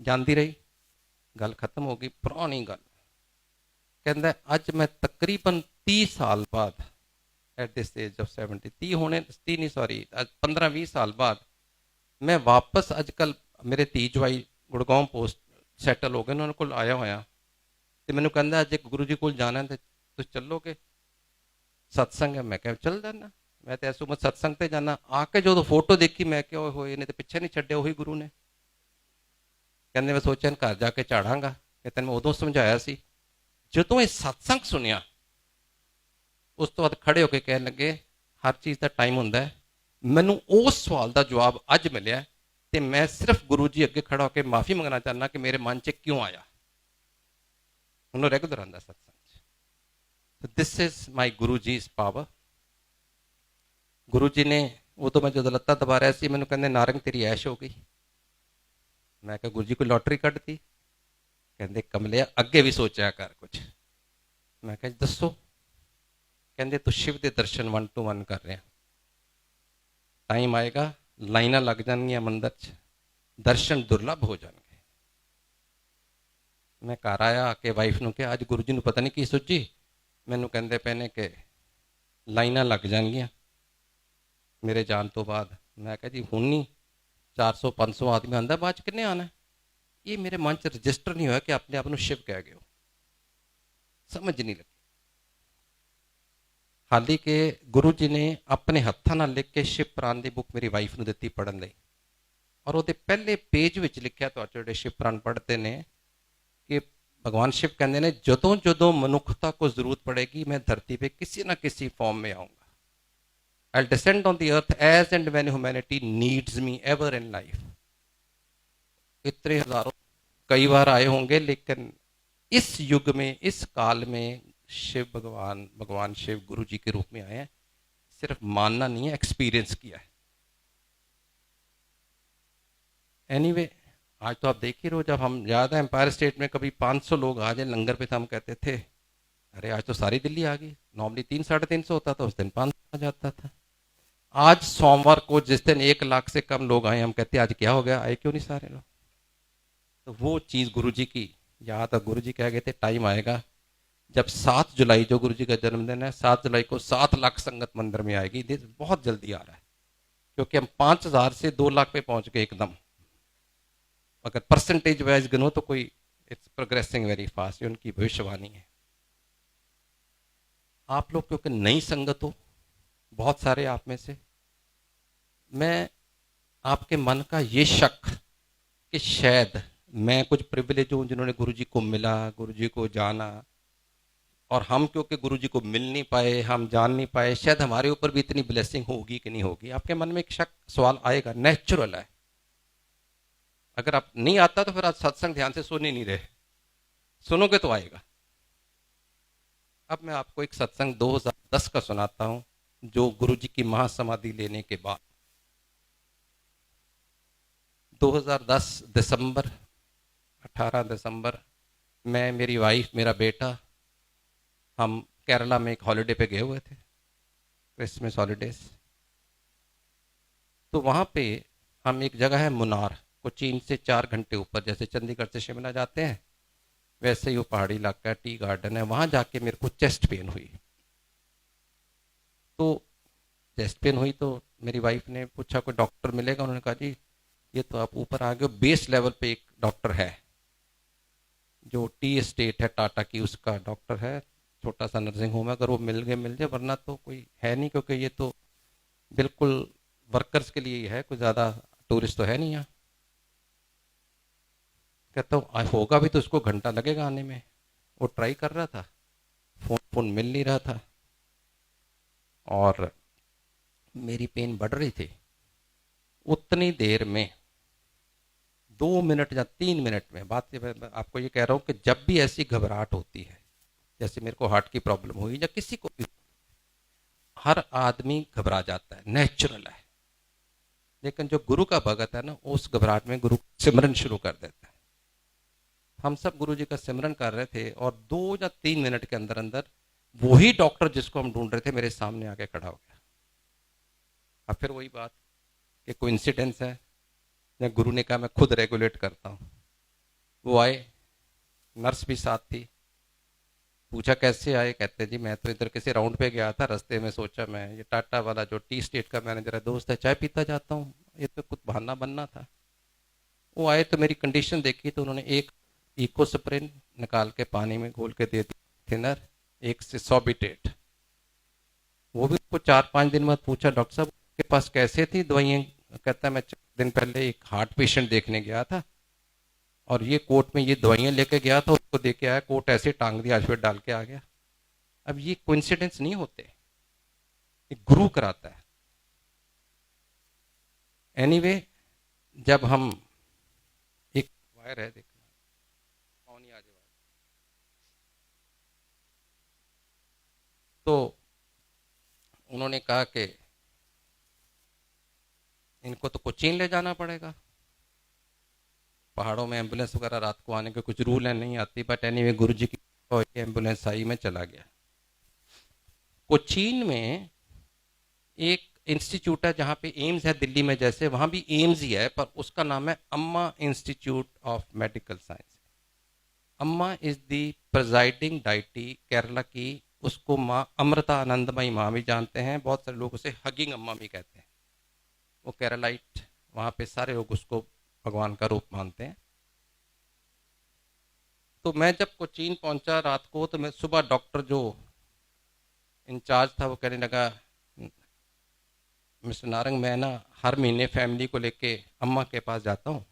ਜਾਂਦੀ ਰਹੀ, ਗੱਲ ਖਤਮ ਹੋ ਗਈ। ਪੁਰਾਣੀ ਗੱਲ। ਕਹਿੰਦਾ ਅੱਜ ਮੈਂ ਤਕਰੀਬਨ 30 ਸਾਲ ਬਾਅਦ, ਐਟ ਦਿਸ ਏਜ ਆਫ 70, 30 ਹੋਣੇ, 30 ਨਹੀਂ ਸੌਰੀ, 15-20 ਸਾਲ ਬਾਅਦ ਮੈਂ ਵਾਪਸ, ਅੱਜ ਕੱਲ ਮੇਰੇ ਧੀ ਜਵਾਈ ਗੁੜਗਾਉਂ ਪੋਸਟ ਸੈਟਲ ਹੋ ਗਏ, ਉਹਨਾਂ ਕੋਲ ਆਇਆ ਹੋਇਆ, ਤੇ ਮੈਨੂੰ ਕਹਿੰਦਾ ਅੱਜ ਗੁਰੂ ਜੀ ਕੋਲ ਜਾਣਾ ਤੇ ਤੁਸੀਂ ਚੱਲੋਗੇ, ਸਤਸੰਗ ਹੈ। ਮੈਂ ਕਿਹਾ ਚੱਲ ਜਾਣਾ, ਮੈਂ ਤੇ ਇਸ ਉਮਰ ਸਤਸੰਗ ਤੇ ਜਾਣਾ। ਆ ਕੇ ਜਦੋਂ ਫੋਟੋ ਦੇਖੀ ਮੈਂ ਕਿਹਾ ਓਏ ਹੋਏ, ਇਹਨੇ ਤੇ ਪਿੱਛੇ ਨਹੀਂ ਛੱਡਿਆ, ਉਹੀ ਗੁਰੂ ਨੇ। ਕਹਿੰਦੇ ਮੈਂ ਸੋਚਿਆ ਘਰ ਜਾ ਕੇ ਝਾੜਾਂਗਾ, ਕਿ ਤੈਨੂੰ ਮੈਂ ਉਦੋਂ ਸਮਝਾਇਆ ਸੀ। ਜਦੋਂ ਇਹ ਸਤਸੰਗ ਸੁਣਿਆ ਉਸ ਤੋਂ ਬਾਅਦ ਖੜੇ ਹੋ ਕੇ ਕਹਿਣ ਲੱਗੇ ਹਰ ਚੀਜ਼ ਦਾ ਟਾਈਮ ਹੁੰਦਾ ਹੈ। ਮੈਨੂੰ ਉਸ ਸਵਾਲ ਦਾ ਜਵਾਬ ਅੱਜ ਮਿਲਿਆ ਤੇ ਮੈਂ ਸਿਰਫ ਗੁਰੂ ਜੀ ਅੱਗੇ ਖੜਾ ਹੋ ਕੇ ਮਾਫੀ ਮੰਗਣਾ ਚਾਹੁੰਦਾ ਕਿ ਮੇਰੇ ਮਨ 'ਚ ਕਿਉਂ ਆਇਆ। ਉਹਨੂੰ ਰੈਗੂਲਰ ਆਉਂਦਾ ਸਤਸੰਗ 'ਚ। This is my Guru ਜੀ's power. Guru ji ਨੇ ਉਦੋਂ ਮੈਂ ਜਦੋਂ ਲੱਤਾਂ ਦਬਾ ਰਿਹਾ ਸੀ, ਮੈਨੂੰ ਕਹਿੰਦੇ ਨਾਰੰਗ ਤੇਰੀ ਐਸ਼ ਹੋ ਗਈ। ਮੈਂ ਕਿਹਾ ਗੁਰੂ ਜੀ ਕੋਈ ਲੋਟਰੀ ਕੱਢਤੀ? ਕਹਿੰਦੇ ਕਮਲਿਆ ਅੱਗੇ ਵੀ ਸੋਚਿਆ ਕਰ ਕੁਝ। ਮੈਂ ਕਿਹਾ ਦੱਸੋ? ਕਹਿੰਦੇ ਤੂੰ ਸ਼ਿਵ ਦੇ ਦਰਸ਼ਨ 1 to 1 ਕਰ ਰਿਹਾ, ਟਾਈਮ ਆਏਗਾ ਲਾਈਨਾਂ ਲੱਗ ਜਾਣਗੀਆਂ ਮੰਦਰ 'ਚ, ਦਰਸ਼ਨ ਦੁਰਲਭ ਹੋ ਜਾਣਗੇ। ਮੈਂ ਘਰ ਆਇਆ ਕੇ ਵਾਈਫ ਨੂੰ ਕਿਹਾ ਅੱਜ ਗੁਰੂ ਜੀ ਨੂੰ ਪਤਾ ਨਹੀਂ ਕੀ ਸੋਚੀ, ਮੈਨੂੰ ਕਹਿੰਦੇ ਪਏ ਨੇ ਕਿ ਲਾਈਨਾਂ ਲੱਗ ਜਾਣਗੀਆਂ ਮੇਰੇ ਜਾਣ ਤੋਂ ਬਾਅਦ। ਮੈਂ ਕਿਹਾ ਜੀ ਹੁਣ ਨਹੀਂ, 400-500 ਆਦਮੀ ਆਉਂਦਾ, ਬਾਅਦ 'ਚ ਕਿੰਨੇ ਆਉਣਾ? ਇਹ ਮੇਰੇ ਮਨ 'ਚ ਰਜਿਸਟਰ ਨਹੀਂ ਹੋਇਆ ਕਿ ਆਪਣੇ ਆਪ ਨੂੰ ਸ਼ਿਵ ਕਹਿ ਗਏ ਹੋ, ਸਮਝ ਨਹੀਂ ਲੱਗੀ। ਹਾਲੀ ਕਿ ਗੁਰੂ ਜੀ ਨੇ ਆਪਣੇ ਹੱਥਾਂ ਨਾਲ ਲਿਖ ਕੇ ਸ਼ਿਵ ਪੁਰਾਣ ਦੀ ਬੁੱਕ ਮੇਰੀ ਵਾਈਫ ਨੂੰ ਦਿੱਤੀ ਪੜ੍ਹਨ ਲਈ, ਔਰ ਉਹਦੇ ਪਹਿਲੇ ਪੇਜ ਵਿੱਚ ਲਿਖਿਆ, ਤੁਹਾਡੇ ਜਿਹੜੇ ਸ਼ਿਵ ਪੁਰਾਣ ਪੜ੍ਹਦੇ ਨੇ, ਕਿ भगवान शिव कहते हैं जदों जदों मनुखता को जरूरत पड़ेगी मैं धरती पे किसी ना किसी फॉर्म में आऊंगा। I descend on the earth age and when humanity needs me ever in life. इतने हजारों कई बार आए होंगे, लेकिन इस युग में, इस काल में शिव भगवान शिव गुरु जी के रूप में आए हैं। सिर्फ मानना नहीं है, एक्सपीरियंस किया है। एनीवे आज तो आप देख ही रहो, जब हम ज़्यादा एम्पायर स्टेट में कभी 500 लोग आ जाए लंगर पे, तो हम कहते थे अरे आज तो सारी दिल्ली आ गई। नॉर्मली 300-350 होता था, उस दिन 500 आ जाता था। आज सोमवार को जिस दिन 1 लाख से कम लोग आए, हम कहते आज क्या हो गया, आए क्यों नहीं सारे लोग। तो वो चीज़ गुरु जी की याद है। गुरु जी कह गए थे टाइम आएगा जब 7 जुलाई जो गुरु जी का जन्मदिन है, 7 जुलाई को 7 लाख संगत मंदिर में आएगी। बहुत जल्दी आ रहा है, क्योंकि हम 5000 से 2 लाख पे पहुंच गए एकदम। अगर परसेंटेज वाइज गिनो तो कोई इट्स प्रोग्रेसिंग वेरी फास्ट, ये उनकी भविष्यवाणी है। आप लोग क्योंकि नई संगत हो, बहुत सारे आप में से, मैं आपके मन का ये शक कि शायद मैं कुछ प्रिविलेज हूं जिन्होंने गुरु जी को मिला, गुरु जी को जाना, और हम क्योंकि गुरु जी को मिल नहीं पाए, हम जान नहीं पाए, शायद हमारे ऊपर भी इतनी ब्लेसिंग होगी कि नहीं होगी। आपके मन में एक शक, सवाल आएगा, नेचुरल है। अगर आप नहीं आता तो फिर आज सत्संग ध्यान से सुन ही नहीं रहे, सुनोगे तो आएगा। अब मैं आपको एक सत्संग 2010 का सुनाता हूं, जो गुरु जी की महासमाधि लेने के बाद 2010 दिसंबर, 18 दिसंबर, मैं, मेरी वाइफ, मेरा बेटा, हम केरला में एक हॉलिडे पे गए हुए थे, क्रिसमस हॉलीडेज। तो वहां पे हम, एक जगह है मुनार, कोचीन से 4 घंटे ऊपर, जैसे चंडीगढ़ से शिमला जाते हैं वैसे ही वो पहाड़ी इलाका है, टी गार्डन है। वहां जाके मेरे को चेस्ट पेन हुई। तो चेस्ट पेन हुई तो मेरी वाइफ ने पूछा कोई डॉक्टर मिलेगा। उन्होंने कहा जी ये तो आप ऊपर आ गए, बेस लेवल पे एक डॉक्टर है जो टी एस्टेट है टाटा की, उसका डॉक्टर है, छोटा सा नर्सिंग होम है, अगर वो मिल जाए, वरना तो कोई है नहीं, क्योंकि ये तो बिल्कुल वर्कर्स के लिए ही है, कोई ज़्यादा टूरिस्ट तो है नहीं यहाँ। कहता हूँ होगा भी तो उसको घंटा लगेगा आने में। वो ट्राई कर रहा था, फोन मिल नहीं रहा था, और मेरी पेन बढ़ रही थी। उतनी देर में 2 मिनट या 3 मिनट में, बात मैं आपको ये कह रहा हूँ कि जब भी ऐसी घबराहट होती है, जैसे मेरे को हार्ट की प्रॉब्लम हुई या किसी को भी, हर आदमी घबरा जाता है, नेचुरल है। लेकिन जो गुरु का भगत है ना, उस घबराहट में गुरु सिमरन शुरू कर देता है। हम सब गुरु जी का सिमरन कर रहे थे, और 2 या 3 मिनट के अंदर अंदर वही डॉक्टर जिसको हम ढूंढ रहे थे मेरे सामने आके खड़ा हो गया। अब फिर वही बात कि कोइंसिडेंस है या गुरु ने कहा मैं खुद रेगुलेट करता हूँ। वो आए, नर्स भी साथ थी। पूछा कैसे आए, कहते जी मैं तो इधर किसी राउंड पे गया था, रास्ते में सोचा मैं ये टाटा वाला जो टी स्टेट का मैनेजर है दोस्त है, चाय पीता जाता हूँ, ये तो कुछ बहाना बनना था। वो आए तो मेरी कंडीशन देखी, तो उन्होंने एक इकोस्प्रिन निकाल के पानी में घोल के दे दी, थिनर, एक से सॉबिटेट। वो भी उसको 4-5 दिन बाद पूछा डॉक्टर साहब के पास कैसे थी दवाइयाँ, कहता है मैं 4 दिन पहले एक हार्ट पेशेंट देखने गया था, और ये कोर्ट में ये दवाइयाँ लेके गया था, उसको दे के आया, कोर्ट ऐसे टांग दिया, आज डाल के आ गया। अब ये कोइंसिडेंस नहीं होते, ये गुरु कराता है। एनीवे, जब हम, एक वायर है देखना, ऑन ही आ जाए, तो उन्होंने कहा कि इनको तो कोचीन ले जाना पड़ेगा, पहाड़ों में एम्बुलेंस वगैरह रात को आने के कुछ रूल है, नहीं आती, बट एनीवे गुरु जी की एम्बुलेंस आई, में चला गया। कोचीन में एक इंस्टीट्यूट है जहाँ पे एम्स है दिल्ली में, जैसे वहाँ भी एम्स ही है, पर उसका नाम है अम्मा इंस्टीट्यूट ऑफ मेडिकल साइंस। अम्मा is the presiding deity Kerala की, उसको माँ अमृता आनंदमयी माँ भी जानते हैं, बहुत सारे लोग उसे हगिंग अम्मा भी कहते हैं। वो केरलाइट, वहाँ पे सारे लोग उसको भगवान का रूप मानते हैं। तो मैं जब कोचीन पहुंचा रात को, तो मैं सुबह डॉक्टर जो इंचार्ज था, वो कहने लगा, मिस्टर नारंग, मैं ना हर महीने फैमिली को लेके अम्मा के पास जाता हूँ,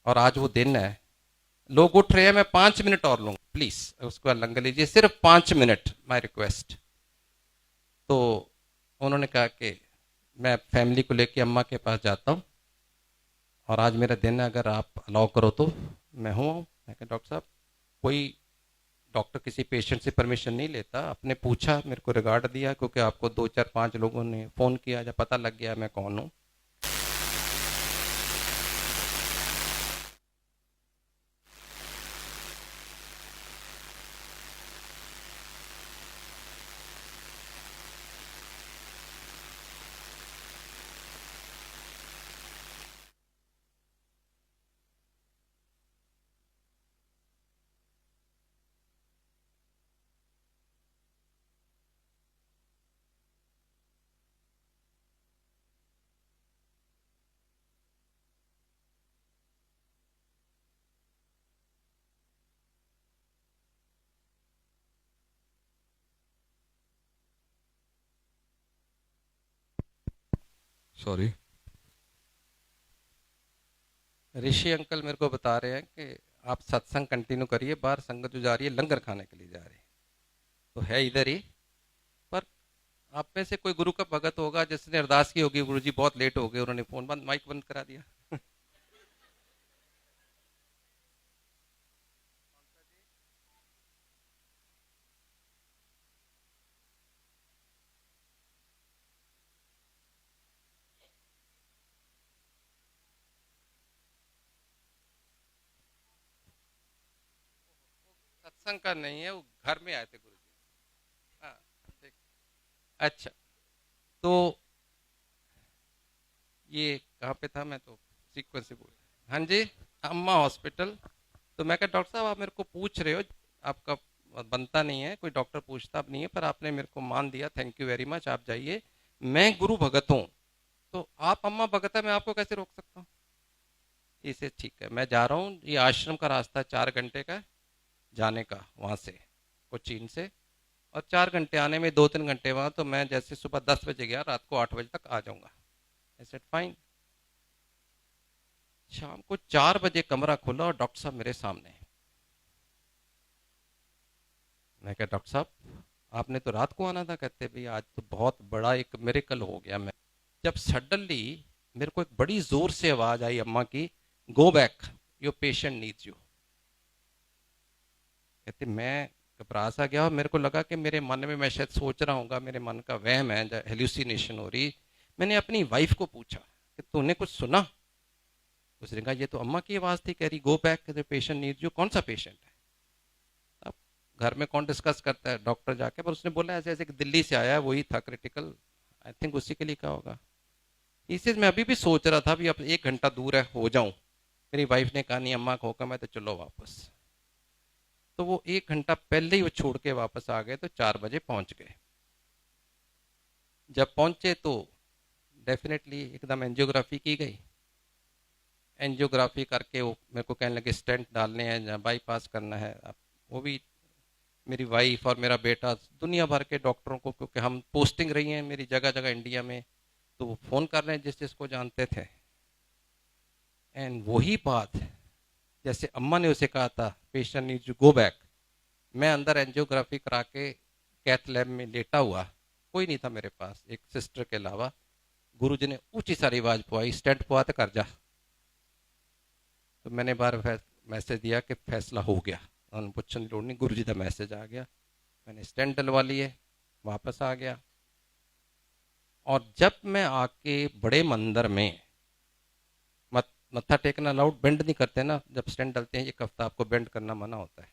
और आज वो दिन है, लोग उठ रहे हैं, मैं 5 मिनट और लूँगा प्लीज, उसको लंगर लीजिए, सिर्फ 5 मिनट, माई रिक्वेस्ट। तो उन्होंने कहा कि मैं फैमिली को लेके अम्मा के पास जाता हूँ, और आज मेरा दिन है, अगर आप अलाउ करो तो मैं हूँ। मैं कहा, डॉक्टर साहब, कोई डॉक्टर किसी पेशेंट से परमिशन नहीं लेता, आपने पूछा, मेरे को रिगार्ड दिया, क्योंकि आपको 2 4 5 लोगों ने फ़ोन किया, जब पता लग गया मैं कौन हूँ। सॉरी। ऋषि अंकल मेरे को बता रहे हैं कि आप सत्संग कंटिन्यू करिए, बाहर संगत जो जा रही है लंगर खाने के लिए जा रही है, तो है इधर ही। पर आप में से कोई गुरु का भगत होगा जिसने अरदास की होगी, गुरु जी बहुत लेट हो गए, उन्होंने फोन बंद, माइक बंद करा दिया। सत्संग का नहीं है, वो घर में आए थे गुरु जी। हाँ, ठीक। अच्छा, तो ये कहाँ पे था, मैं तो सीक्वेंस से बोल, हाँ जी, अम्मा हॉस्पिटल। तो मैं कहा, डॉक्टर साहब आप मेरे को पूछ रहे हो, आपका बनता नहीं है, कोई डॉक्टर पूछता अब नहीं है, पर आपने मेरे को मान दिया, थैंक यू वेरी मच, आप जाइए, मैं गुरु भगत हूँ, तो आप अम्मा भगत है, मैं आपको कैसे रोक सकता हूँ। इसे ठीक है, मैं जा रहा हूँ, ये आश्रम का रास्ता 4 घंटे का जाने का वहाँ से, कोचीन से, और 4 घंटे आने में, 2 3 घंटे वहाँ, तो मैं जैसे सुबह 10 बजे गया, रात को 8 बजे तक आ जाऊंगा। I said fine. शाम को 4 बजे कमरा खोला और डॉक्टर साहब मेरे सामने। मैं कहा, डॉक्टर साहब आपने तो रात को आना था। कहते भाई आज तो बहुत बड़ा एक मिरेकल हो गया। मैं जब सडनली मेरे को एक बड़ी जोर से आवाज आई अम्मा की, go back, your patient needs you. कहते मैं घबरा सा गया, और मेरे को लगा कि मेरे मन में मैं शायद सोच रहा हूँ, मेरे मन का वहम है, हेल्यूसिनेशन हो रही। मैंने अपनी वाइफ को पूछा कि तूने कुछ सुना। उसने कहा ये तो अम्मा की आवाज थी, कह रही go back, patient needs you. कौन सा पेशेंट है? अब घर में कौन डिस्कस करता है, डॉक्टर जाके। पर उसने बोला ऐसे ऐसे कि दिल्ली से आया है, वही था क्रिटिकल, आई थिंक उसी के लिए कहा होगा। इसे मैं अभी भी सोच रहा था भी अब 1 घंटा दूर है, हो जाऊं। मेरी वाइफ ने कहा नहीं अम्मा को हुक्म है तो चलो वापस। तो वो 1 घंटा पहले ही वो छोड़ के वापस आ गए, तो 4 बजे पहुंच गए। जब पहुंचे तो डेफिनेटली एकदम एंजियोग्राफी की गई। एंजियोग्राफी करके वो मेरे को कहने लगे स्टेंट डालने हैं या बाईपास करना है। अब वो भी मेरी वाइफ और मेरा बेटा दुनिया भर के डॉक्टरों को, क्योंकि हम पोस्टिंग रही हैं मेरी जगह जगह इंडिया में, तो वो फोन कर रहे हैं जिस जिसको जानते थे। एंड वही बात जैसे अम्मा ने उसे कहा था, patient needs to go back. मैं अंदर एंजियोग्राफी करा के कैथ लैब में लेटा हुआ, कोई नहीं था मेरे पास एक सिस्टर के अलावा। गुरुजी ने ऊंची सारी आवाज पुआई, स्टेंट पुआ तो कर जा। तो मैंने बार मैसेज दिया कि फैसला हो गया, उन्होंने पूछने की लोड़ नहीं, गुरुजी का मैसेज आ गया। मैंने स्टेंट डलवा लिए, वापस आ गया। और जब मैं आके बड़े मंदिर में, मत्था टेकना अलाउड, बेंड नहीं करते ना जब स्टेंट डलते हैं, एक हफ्ता आपको बेंड करना मना होता है।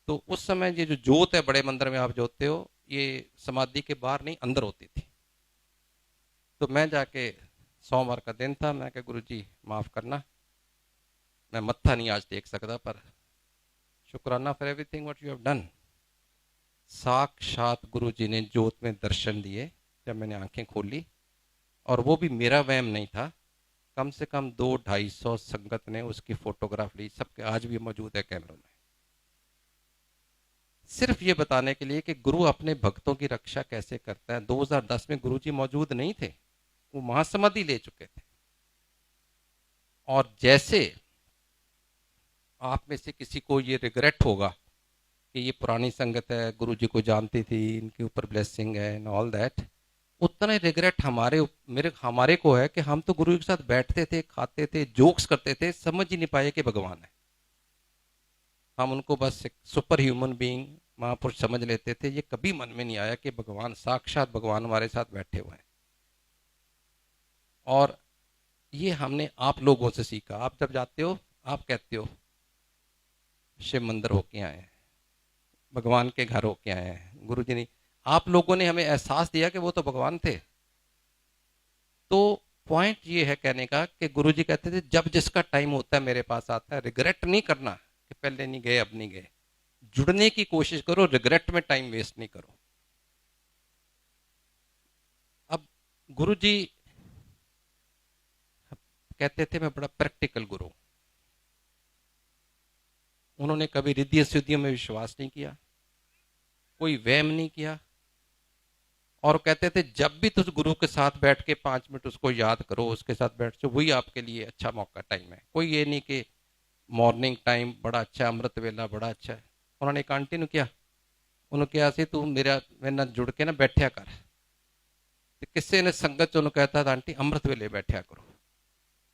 तो उस समय ये जो जोत है बड़े मंदिर में आप जोतते हो, ये समाधि के बाहर नहीं अंदर होती थी। तो मैं जाके, सोमवार का दिन था, मैं कहा गुरु जी माफ करना, मैं मत्था नहीं आज टेक सकता, पर शुक्राना for everything what you have done. साक्षात गुरु जी ने जोत में दर्शन दिए जब मैंने आंखें खोली, और वो भी मेरा वहम नहीं था। कम से कम 200-250 संगत ने उसकी फोटोग्राफ ली, सबके आज भी मौजूद है कैमरों में। सिर्फ ये बताने के लिए कि गुरु अपने भक्तों की रक्षा कैसे करता है। 2010 में गुरु जी मौजूद नहीं थे, वो महासमाधि ले चुके थे। और जैसे आप में से किसी को ये रिग्रेट होगा कि ये पुरानी संगत है, गुरु जी को जानती थी, इनके ऊपर ब्लेसिंग है एंड ऑल दैट, उतना ही रिग्रेट हमारे को है कि हम तो गुरु के साथ बैठते थे, खाते थे, जोक्स करते थे, समझ ही नहीं पाए कि भगवान है। हम उनको बस एक सुपर ह्यूमन बीइंग, महापुरुष समझ लेते थे। ये कभी मन में नहीं आया कि भगवान, साक्षात भगवान हमारे साथ बैठे हुए हैं। और ये हमने आप लोगों से सीखा। आप जब जाते हो, आप कहते हो शिव मंदिर होके आए हैं, भगवान के घर होके आए हैं। गुरु जी ने, आप लोगों ने हमें एहसास दिया कि वो तो भगवान थे। तो पॉइंट ये है कहने का कि गुरु जी कहते थे जब जिसका टाइम होता है मेरे पास आता है। रिग्रेट नहीं करना कि पहले नहीं गए अब नहीं गए, जुड़ने की कोशिश करो, रिग्रेट में टाइम वेस्ट नहीं करो। अब गुरु जी कहते थे मैं बड़ा प्रैक्टिकल गुरु हूं। उन्होंने कभी रिद्धि सिद्धियों में विश्वास नहीं किया, कोई वहम नहीं किया। और कहते थे जब भी तुम गुरु के साथ बैठ के 5 मिनट उसको याद करो, उसके साथ बैठ जाओ, वही आपके लिए अच्छा मौका, टाइम है। कोई ये नहीं कि मॉर्निंग टाइम बड़ा अच्छा, अमृत वेला बड़ा अच्छा है। उन्होंने कंटिन्यू किया। उन्होंने कहा सी तू मेरे नाल जुड़ के ना बैठया कर। ਤੇ ਕਿਸੇ ਨੇ ਸੰਗਤ ਚ ਉਹਨੂੰ कहता था आंटी अमृत वेले बैठया करो।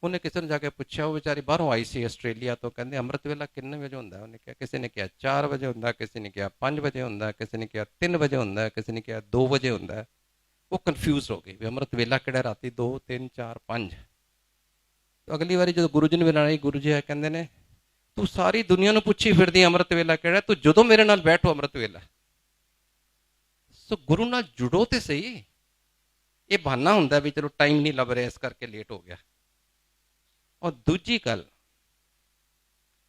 ਉਹਨੇ ਕਿਸੇ ਨੂੰ ਜਾ ਕੇ ਪੁੱਛਿਆ, ਉਹ ਵਿਚਾਰੀ ਬਾਹਰੋਂ ਆਈ ਸੀ ਆਸਟ੍ਰੇਲੀਆ ਤੋਂ, ਕਹਿੰਦੇ ਅੰਮ੍ਰਿਤ ਵੇਲਾ ਕਿੰਨੇ ਵਜੇ ਹੁੰਦਾ? ਉਹਨੇ ਕਿਹਾ, ਕਿਸੇ ਨੇ ਕਿਹਾ 4 ਵਜੇ ਹੁੰਦਾ, ਕਿਸੇ ਨੇ ਕਿਹਾ 5 ਵਜੇ ਹੁੰਦਾ, ਕਿਸੇ ਨੇ ਕਿਹਾ 3 ਵਜੇ ਹੁੰਦਾ, ਕਿਸੇ ਨੇ ਕਿਹਾ 2 ਵਜੇ ਹੁੰਦਾ। ਉਹ ਕਨਫਿਊਜ਼ ਹੋ ਗਈ ਵੀ ਅੰਮ੍ਰਿਤ ਵੇਲਾ ਕਿਹੜਾ, ਰਾਤੀ 2 3 4 5। ਅਗਲੀ ਵਾਰੀ ਜਦੋਂ ਗੁਰੂ ਜੀ ਨੂੰ ਮਿਲਣ ਆਈ, ਗੁਰੂ ਜੀ ਕਹਿੰਦੇ ਨੇ ਤੂੰ ਸਾਰੀ ਦੁਨੀਆ ਨੂੰ ਪੁੱਛੀ ਫਿਰਦੀ ਅੰਮ੍ਰਿਤ ਵੇਲਾ ਕਿਹੜਾ, ਤੂੰ ਜਦੋਂ ਮੇਰੇ ਨਾਲ ਬੈਠੋ ਅੰਮ੍ਰਿਤ ਵੇਲਾ। ਸੋ ਗੁਰੂ ਨਾਲ ਜੁੜੋ ਤੇ ਸਹੀ। ਇਹ ਬਹਾਨਾ ਹੁੰਦਾ ਵੀ ਚਲੋ ਟਾਈਮ ਨਹੀਂ ਲੱਭ ਰਿਹਾ ਇਸ ਕਰਕੇ ਲੇਟ ਹੋ ਗਿਆ। ਔਰ ਦੂਜੀ ਗੱਲ,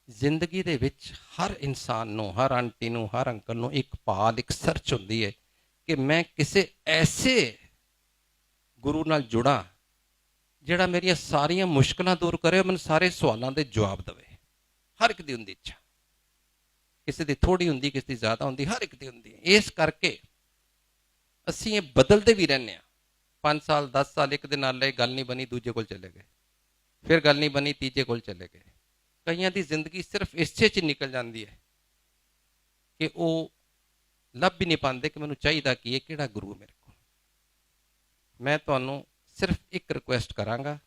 ਜ਼ਿੰਦਗੀ ਦੇ ਵਿੱਚ ਹਰ ਇਨਸਾਨ ਨੂੰ, ਹਰ ਆਂਟੀ ਨੂੰ, ਹਰ ਅੰਕਲ ਨੂੰ ਇੱਕ ਭਾਲ, ਇੱਕ ਸਰਚ ਹੁੰਦੀ ਹੈ ਕਿ ਮੈਂ ਕਿਸੇ ਐਸੇ ਗੁਰੂ ਨਾਲ ਜੁੜਾਂ ਜਿਹੜਾ ਮੇਰੀਆਂ ਸਾਰੀਆਂ ਮੁਸ਼ਕਲਾਂ ਦੂਰ ਕਰੇ, ਮੈਨੂੰ ਸਾਰੇ ਸਵਾਲਾਂ ਦੇ ਜਵਾਬ ਦੇਵੇ। ਹਰ ਇੱਕ ਦੀ ਹੁੰਦੀ ਇੱਛਾ, ਕਿਸੇ ਦੀ ਥੋੜੀ ਹੁੰਦੀ, ਕਿਸੇ ਦੀ ਜ਼ਿਆਦਾ ਹੁੰਦੀ, ਹਰ ਇੱਕ ਦੀ ਹੁੰਦੀ ਹੈ। ਇਸ ਕਰਕੇ ਅਸੀਂ ਇਹ ਬਦਲਦੇ ਵੀ ਰਹਿੰਦੇ ਹਾਂ। 5 ਸਾਲ 10 ਸਾਲ ਇੱਕ ਦੇ ਨਾਲ ਗੱਲ ਨਹੀਂ ਬਣੀ, ਦੂਜੇ ਕੋਲ ਚਲੇ ਗਏ, ਫਿਰ ਗੱਲ ਨਹੀਂ ਬਣੀ, ਤੀਜੇ ਕੋਲ ਚਲੇ ਗਏ। ਕਈਆਂ ਦੀ ਜ਼ਿੰਦਗੀ ਸਿਰਫ ਇਸੇ 'ਚ ਨਿਕਲ ਜਾਂਦੀ ਹੈ ਕਿ ਉਹ ਲੱਭ ਵੀ ਨਹੀਂ ਪਾਉਂਦੇ ਕਿ ਮੈਨੂੰ ਚਾਹੀਦਾ ਕੀ ਹੈ, ਕਿਹੜਾ ਗੁਰੂ ਮੇਰੇ ਕੋਲ। ਮੈਂ ਤੁਹਾਨੂੰ ਸਿਰਫ ਇੱਕ ਰਿਕੁਐਸਟ ਕਰਾਂਗਾ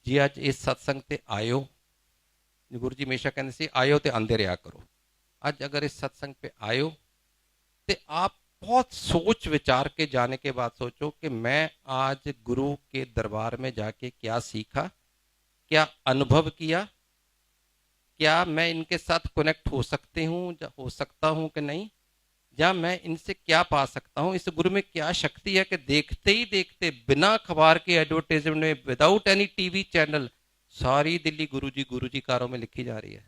ਜੀ, ਅੱਜ ਇਸ ਸਤਸੰਗ ਤੇ ਆਇਓ। गुरु जी हमेशा कहते थे आयो तो आंदे रहा करो। आज अगर इस सत्संग पे आयो तो आप बहुत सोच विचार के जाने के बाद सोचो कि मैं आज गुरु के दरबार में जाके क्या सीखा, क्या अनुभव किया, क्या मैं इनके साथ कनेक्ट हो सकती हूँ, हो सकता हूँ कि नहीं, या मैं इनसे क्या पा सकता हूँ। इस गुरु में क्या शक्ति है कि देखते ही देखते बिना अखबार के एडवर्टाइजमेंट में, विदाउट एनी टीवी चैनल, सारी दिल्ली गुरु जी कारों में लिखी जा रही है।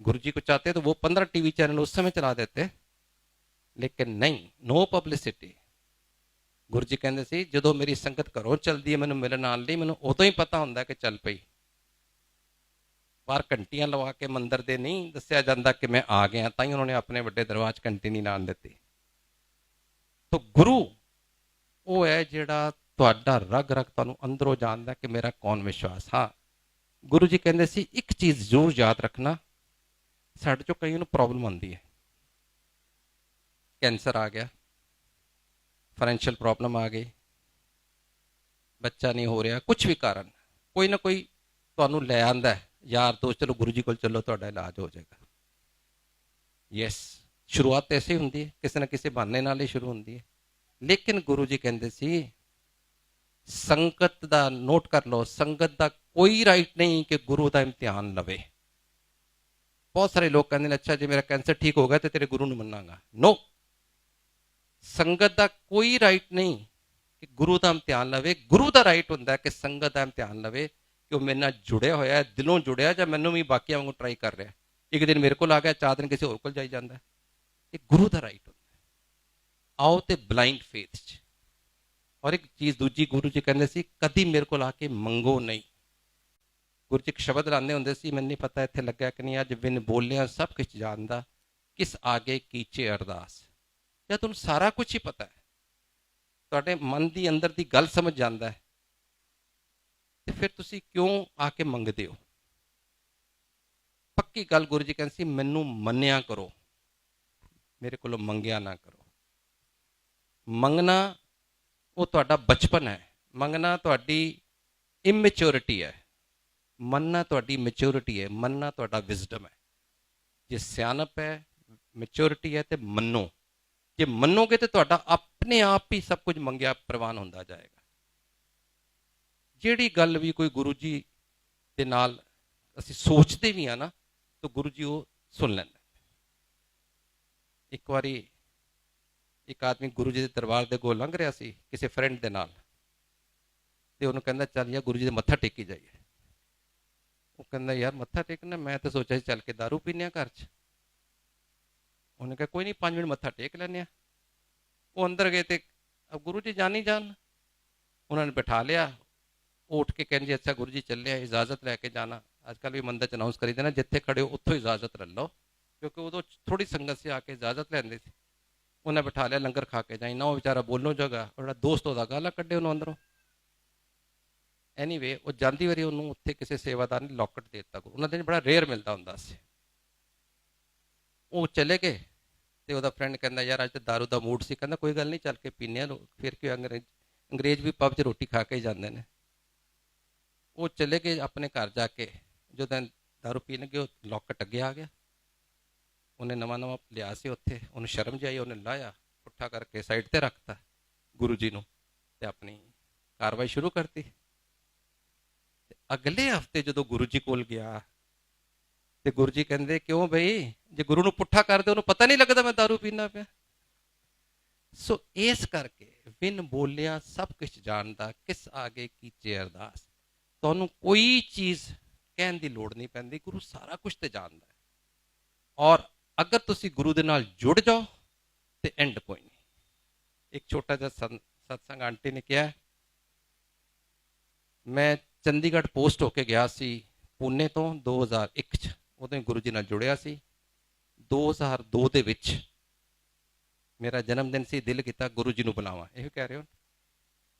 गुरु जी को चाहते तो वो 15 टीवी चैनल उस समय चला देते, लेकिन नहीं, नो पब्लिसिटी। गुरु जी कहते सी जो मेरी संगत घरों चलती है, मैंने मिलन आने लई, मैंने उदों ही पता होंदा कि चल पई। बाहर घंटियां लवा के मंदिर दे नहीं दस्या जाता कि मैं आ गया, तां ही उन्होंने अपने वड्डे दरबार च घंटी नहीं लाण दित्ती। तो गुरु वो है जिहड़ा ਤੁਹਾਡਾ ਰਗ ਰਗ ਤੁਹਾਨੂੰ ਅੰਦਰੋਂ ਜਾਣਦਾ ਕਿ ਮੇਰਾ ਕੌਣ ਵਿਸ਼ਵਾਸ। ਹਾਂ, ਗੁਰੂ ਜੀ ਕਹਿੰਦੇ ਸੀ ਇੱਕ ਚੀਜ਼ ਜ਼ਰੂਰ ਯਾਦ ਰੱਖਣਾ, ਸਾਡੇ ਚੋਂ ਕਈ ਨੂੰ ਪ੍ਰੋਬਲਮ ਆਉਂਦੀ ਹੈ, ਕੈਂਸਰ ਆ ਗਿਆ, ਫਾਈਨੈਂਸ਼ੀਅਲ ਪ੍ਰੋਬਲਮ ਆ ਗਈ, ਬੱਚਾ ਨਹੀਂ ਹੋ ਰਿਹਾ, ਕੁਝ ਵੀ ਕਾਰਨ, ਕੋਈ ਨਾ ਕੋਈ ਤੁਹਾਨੂੰ ਲੈ ਆਂਦਾ ਯਾਰ ਦੋਸਤ, ਚਲੋ ਗੁਰੂ ਜੀ ਕੋਲ ਚੱਲੋ ਤੁਹਾਡਾ ਇਲਾਜ ਹੋ ਜਾਏਗਾ। ਯੈਸ, ਸ਼ੁਰੂਆਤ ਐਸੇ ਹੀ ਹੁੰਦੀ ਹੈ, ਕਿਸੇ ਨਾ ਕਿਸੇ ਬਹਾਨੇ ਨਾਲ ਹੀ ਸ਼ੁਰੂ ਹੁੰਦੀ ਹੈ। ਲੇਕਿਨ ਗੁਰੂ ਜੀ ਕਹਿੰਦੇ ਸੀ संगत का नोट कर लो, संगत का कोई राइट नहीं कि गुरु का इम्तिहान लवे। बहुत सारे लोग कहते हैं अच्छा जी मेरा कैंसर ठीक हो गया तो तेरे गुरु ने मनागा। नो, संगत का कोई राइट नहीं कि गुरु का इम्तिहान लवे। गुरु का राइट होंगे कि संगत का इम्तिहान लवे कि वह मेरे नाल जुड़िया होया, दिलों जुड़िया, या मैनू भी बाकियां वांगू ट्राई कर रहा, एक दिन मेरे को आ गया, 4 दिन किसी होर कोल जाई जांदा। ये गुरु का राइट होंदा। आओ तो ब्लाइंड फेथ च। और एक चीज दूजी, गुरु जी कहते सी कदी मेरे को आके मंगो नहीं। ਗੁਰੂ ਜੀ ਇੱਕ ਸ਼ਬਦ ਲਾਉਂਦੇ ਹੁੰਦੇ ਸੀ, ਮੈਨੂੰ ਨਹੀਂ ਪਤਾ ਇੱਥੇ ਲੱਗਿਆ ਕਿ ਨਹੀਂ, ਅੱਜ ਬਿਨ ਬੋਲਿਆ ਸਭ ਕੁਝ ਜਾਣਦਾ, ਕਿਸ ਆਗੇ ਕੀਚੇ ਅਰਦਾਸ। ਜਦ ਤੁਹਾਨੂੰ ਸਾਰਾ ਕੁਝ ਹੀ ਪਤਾ ਹੈ, ਤੁਹਾਡੇ ਮਨ ਦੀ ਅੰਦਰ ਦੀ ਗੱਲ ਸਮਝ ਜਾਂਦਾ ਹੈ, ਤੇ ਫਿਰ ਤੁਸੀਂ ਕਿਉਂ ਆ ਕੇ ਮੰਗਦੇ ਹੋ? ਪੱਕੀ ਗੱਲ ਗੁਰੂ ਜੀ ਕਹਿੰਦੇ ਸੀ, ਮੈਨੂੰ ਮੰਨਿਆ ਕਰੋ, ਮੇਰੇ ਕੋਲੋਂ ਮੰਗਿਆ ਨਾ ਕਰੋ। ਮੰਗਣਾ ਉਹ ਤੁਹਾਡਾ ਬਚਪਨ ਹੈ, ਮੰਗਣਾ ਤੁਹਾਡੀ ਇਮੈਚੁਰਿਟੀ ਹੈ, ਮੰਨਣਾ ਤੁਹਾਡੀ ਮੈਚੁਰਿਟੀ ਹੈ, ਮੰਨਣਾ ਤੁਹਾਡਾ ਵਿਜ਼ਡਮ ਹੈ। ਜੇ ਸਿਆਣਪ ਹੈ, ਮੈਚੁਰਿਟੀ ਹੈ, ਤੇ ਮੰਨੋ। ਜੇ ਮੰਨੋਗੇ ਤੇ ਤੁਹਾਡਾ ਆਪਣੇ ਆਪ ਹੀ ਸਭ ਕੁਝ ਮੰਗਿਆ ਪ੍ਰਵਾਨ ਹੁੰਦਾ ਜਾਏਗਾ। ਜਿਹੜੀ ਗੱਲ ਵੀ ਕੋਈ ਗੁਰੂ ਜੀ ਦੇ ਨਾਲ ਅਸੀਂ ਸੋਚਦੇ ਵੀ ਹਾਂ ਨਾ, ਤਾਂ ਗੁਰੂ ਜੀ ਉਹ ਸੁਣ ਲੈਂਦੇ। ਇੱਕ ਵਾਰੀ ਇੱਕ ਆਦਮੀ ਗੁਰੂ ਜੀ ਦੇ ਦਰਬਾਰ ਦੇ ਕੋਲ ਲੰਘ ਰਿਹਾ ਸੀ ਕਿਸੇ ਫਰੈਂਡ ਦੇ ਨਾਲ, ਤੇ ਉਹਨੂੰ ਕਹਿੰਦਾ ਚੱਲ ਯਾਰ ਗੁਰੂ ਜੀ ਦੇ ਮੱਥਾ ਟੇਕੀ ਜਾਈਏ। ਉਹ ਕਹਿੰਦਾ ਯਾਰ ਮੱਥਾ ਟੇਕਣਾ, ਮੈਂ ਤਾਂ ਸੋਚਿਆ ਸੀ ਚੱਲ ਕੇ ਦਾਰੂ ਪੀਨੇ ਆ ਘਰ 'ਚ। ਉਹਨੇ ਕਿਹਾ ਕੋਈ ਨਹੀਂ 5 ਮਿੰਟ ਮੱਥਾ ਟੇਕ ਲੈਂਦੇ ਆ। ਉਹ ਅੰਦਰ ਗਏ ਤੇ ਅਬ ਗੁਰੂ ਜੀ ਜਾਣ ਹੀ ਜਾਣ, ਉਹਨਾਂ ਨੇ ਬਿਠਾ ਲਿਆ। ਉਹ ਉੱਠ ਕੇ ਕਹਿੰਦੇ ਅੱਛਾ ਗੁਰੂ ਜੀ ਚੱਲੇ ਆ, ਇਜਾਜ਼ਤ ਲੈ ਕੇ ਜਾਣਾ। ਅੱਜ ਕੱਲ੍ਹ ਵੀ ਮੰਦਰ 'ਚ ਅਨਾਊਂਸ ਕਰੀ ਦੇਣਾ, ਜਿੱਥੇ ਖੜੇ ਹੋ ਉੱਥੋਂ ਇਜਾਜ਼ਤ ਲੈ ਲਓ, ਕਿਉਂਕਿ ਉਦੋਂ ਥੋੜੀ ਸੰਗਤ ਸੀ, ਆ ਕੇ ਇਜਾਜ਼ਤ ਲੈਂਦੇ ਸੀ। ਉਹਨੇ ਬਿਠਾ ਲਿਆ, ਲੰਗਰ ਖਾ ਕੇ ਜਾਈ ਨਾ। ਉਹ ਵਿਚਾਰਾ ਬੋਲੋ ਜਗ੍ਹਾ, ਜਿਹੜਾ ਦੋਸਤ ਉਹਦਾ ਗਾਲਾਂ ਕੱਢੇ ਉਹਨੂੰ ਅੰਦਰੋਂ। ਐਨੀਵੇ ਉਹ ਜਾਂਦੀ ਵਾਰੀ ਉਹਨੂੰ ਉੱਥੇ ਕਿਸੇ ਸੇਵਾਦਾਰ ਨੇ ਲੋਕਟ ਦੇ ਦਿੱਤਾ। ਉਹਨਾਂ ਦੇ ਬੜਾ ਰੇਅਰ ਮਿਲਦਾ ਹੁੰਦਾ ਸੀ। ਉਹ ਚਲੇ ਗਏ ਤੇ ਉਹਦਾ ਫਰੈਂਡ ਕਹਿੰਦਾ ਯਾਰ ਅੱਜ ਤਾਂ ਦਾਰੂ ਦਾ ਮੂਡ ਸੀ, ਕਹਿੰਦਾ ਕੋਈ ਗੱਲ ਨਹੀਂ ਚੱਲ ਕੇ ਪੀਨੇ ਆ, ਫਿਰ ਕਿਉਂ, ਅੰਗਰੇਜ਼ ਵੀ ਪਬ 'ਚ ਰੋਟੀ ਖਾ ਕੇ ਹੀ ਜਾਂਦੇ ਨੇ। ਉਹ ਚਲੇ ਗਏ ਆਪਣੇ ਘਰ ਜਾ ਕੇ, ਜਦੋਂ ਦਾਰੂ ਪੀਣ ਗਏ ਉਹ ਲੋਕਟ ਅੱਗੇ ਆ ਗਿਆ। ਉਹਨੇ ਨਵਾਂ ਨਵਾਂ ਲਿਆ ਸੀ, ਉੱਥੇ ਉਹਨੂੰ ਸ਼ਰਮ ਜਿਹੀ ਆਈ, ਉਹਨੇ ਲਾਇਆ, ਪੁੱਠਾ ਕਰਕੇ ਸਾਈਡ ਤੇ ਰੱਖਤਾ ਗੁਰੂ ਜੀ ਨੂੰ, ਤੇ ਆਪਣੀ ਕਾਰਵਾਈ ਸ਼ੁਰੂ ਕਰਤੀ। ਅਗਲੇ ਹਫਤੇ ਜਦੋਂ ਗੁਰੂ ਜੀ ਕੋਲ ਗਿਆ ਤੇ ਗੁਰੂ ਜੀ ਕਹਿੰਦੇ ਕਿਉਂ ਬਈ, ਜੇ ਗੁਰੂ ਨੂੰ ਪੁੱਠਾ ਕਰਦੇ ਉਹਨੂੰ ਪਤਾ ਨਹੀਂ ਲੱਗਦਾ ਮੈਂ ਦਾਰੂ ਪੀਣਾ ਪਿਆ। ਸੋ ਇਸ ਕਰਕੇ ਬਿਨ ਬੋਲਿਆ ਸਭ ਕੁਝ ਜਾਣਦਾ, ਕਿਸ ਆਗੇ ਕੀਚੇ ਅਰਦਾਸ। ਤੁਹਾਨੂੰ ਕੋਈ ਚੀਜ਼ ਕਹਿਣ ਦੀ ਲੋੜ ਨਹੀਂ ਪੈਂਦੀ, ਗੁਰੂ ਸਾਰਾ ਕੁਝ ਤੇ ਜਾਣਦਾ ਹੈ। ਔਰ ਅਗਰ ਤੁਸੀਂ ਗੁਰੂ ਦੇ ਨਾਲ ਜੁੜ ਜਾਓ ਤੇ ਐਂਡ ਕੋਈ ਨਹੀਂ। ਇੱਕ ਛੋਟਾ ਜਿਹਾ ਸਤਸੰਗ ਆਂਟੀ ਨੇ ਕਿਹਾ, ਮੈਂ ਚੰਡੀਗੜ੍ਹ ਪੋਸਟ ਹੋ ਕੇ ਗਿਆ ਸੀ ਪੂਨੇ ਤੋਂ 2001 'ਚ, ਉਦੋਂ ਹੀ ਗੁਰੂ ਜੀ ਨਾਲ ਜੁੜਿਆ ਸੀ। 2002 ਦੇ ਵਿੱਚ ਮੇਰਾ ਜਨਮ ਦਿਨ ਸੀ, ਦਿਲ ਕੀਤਾ ਗੁਰੂ ਜੀ ਨੂੰ ਬੁਲਾਵਾਂ। ਇਹ ਕਹਿ ਰਹੇ ਹੋ।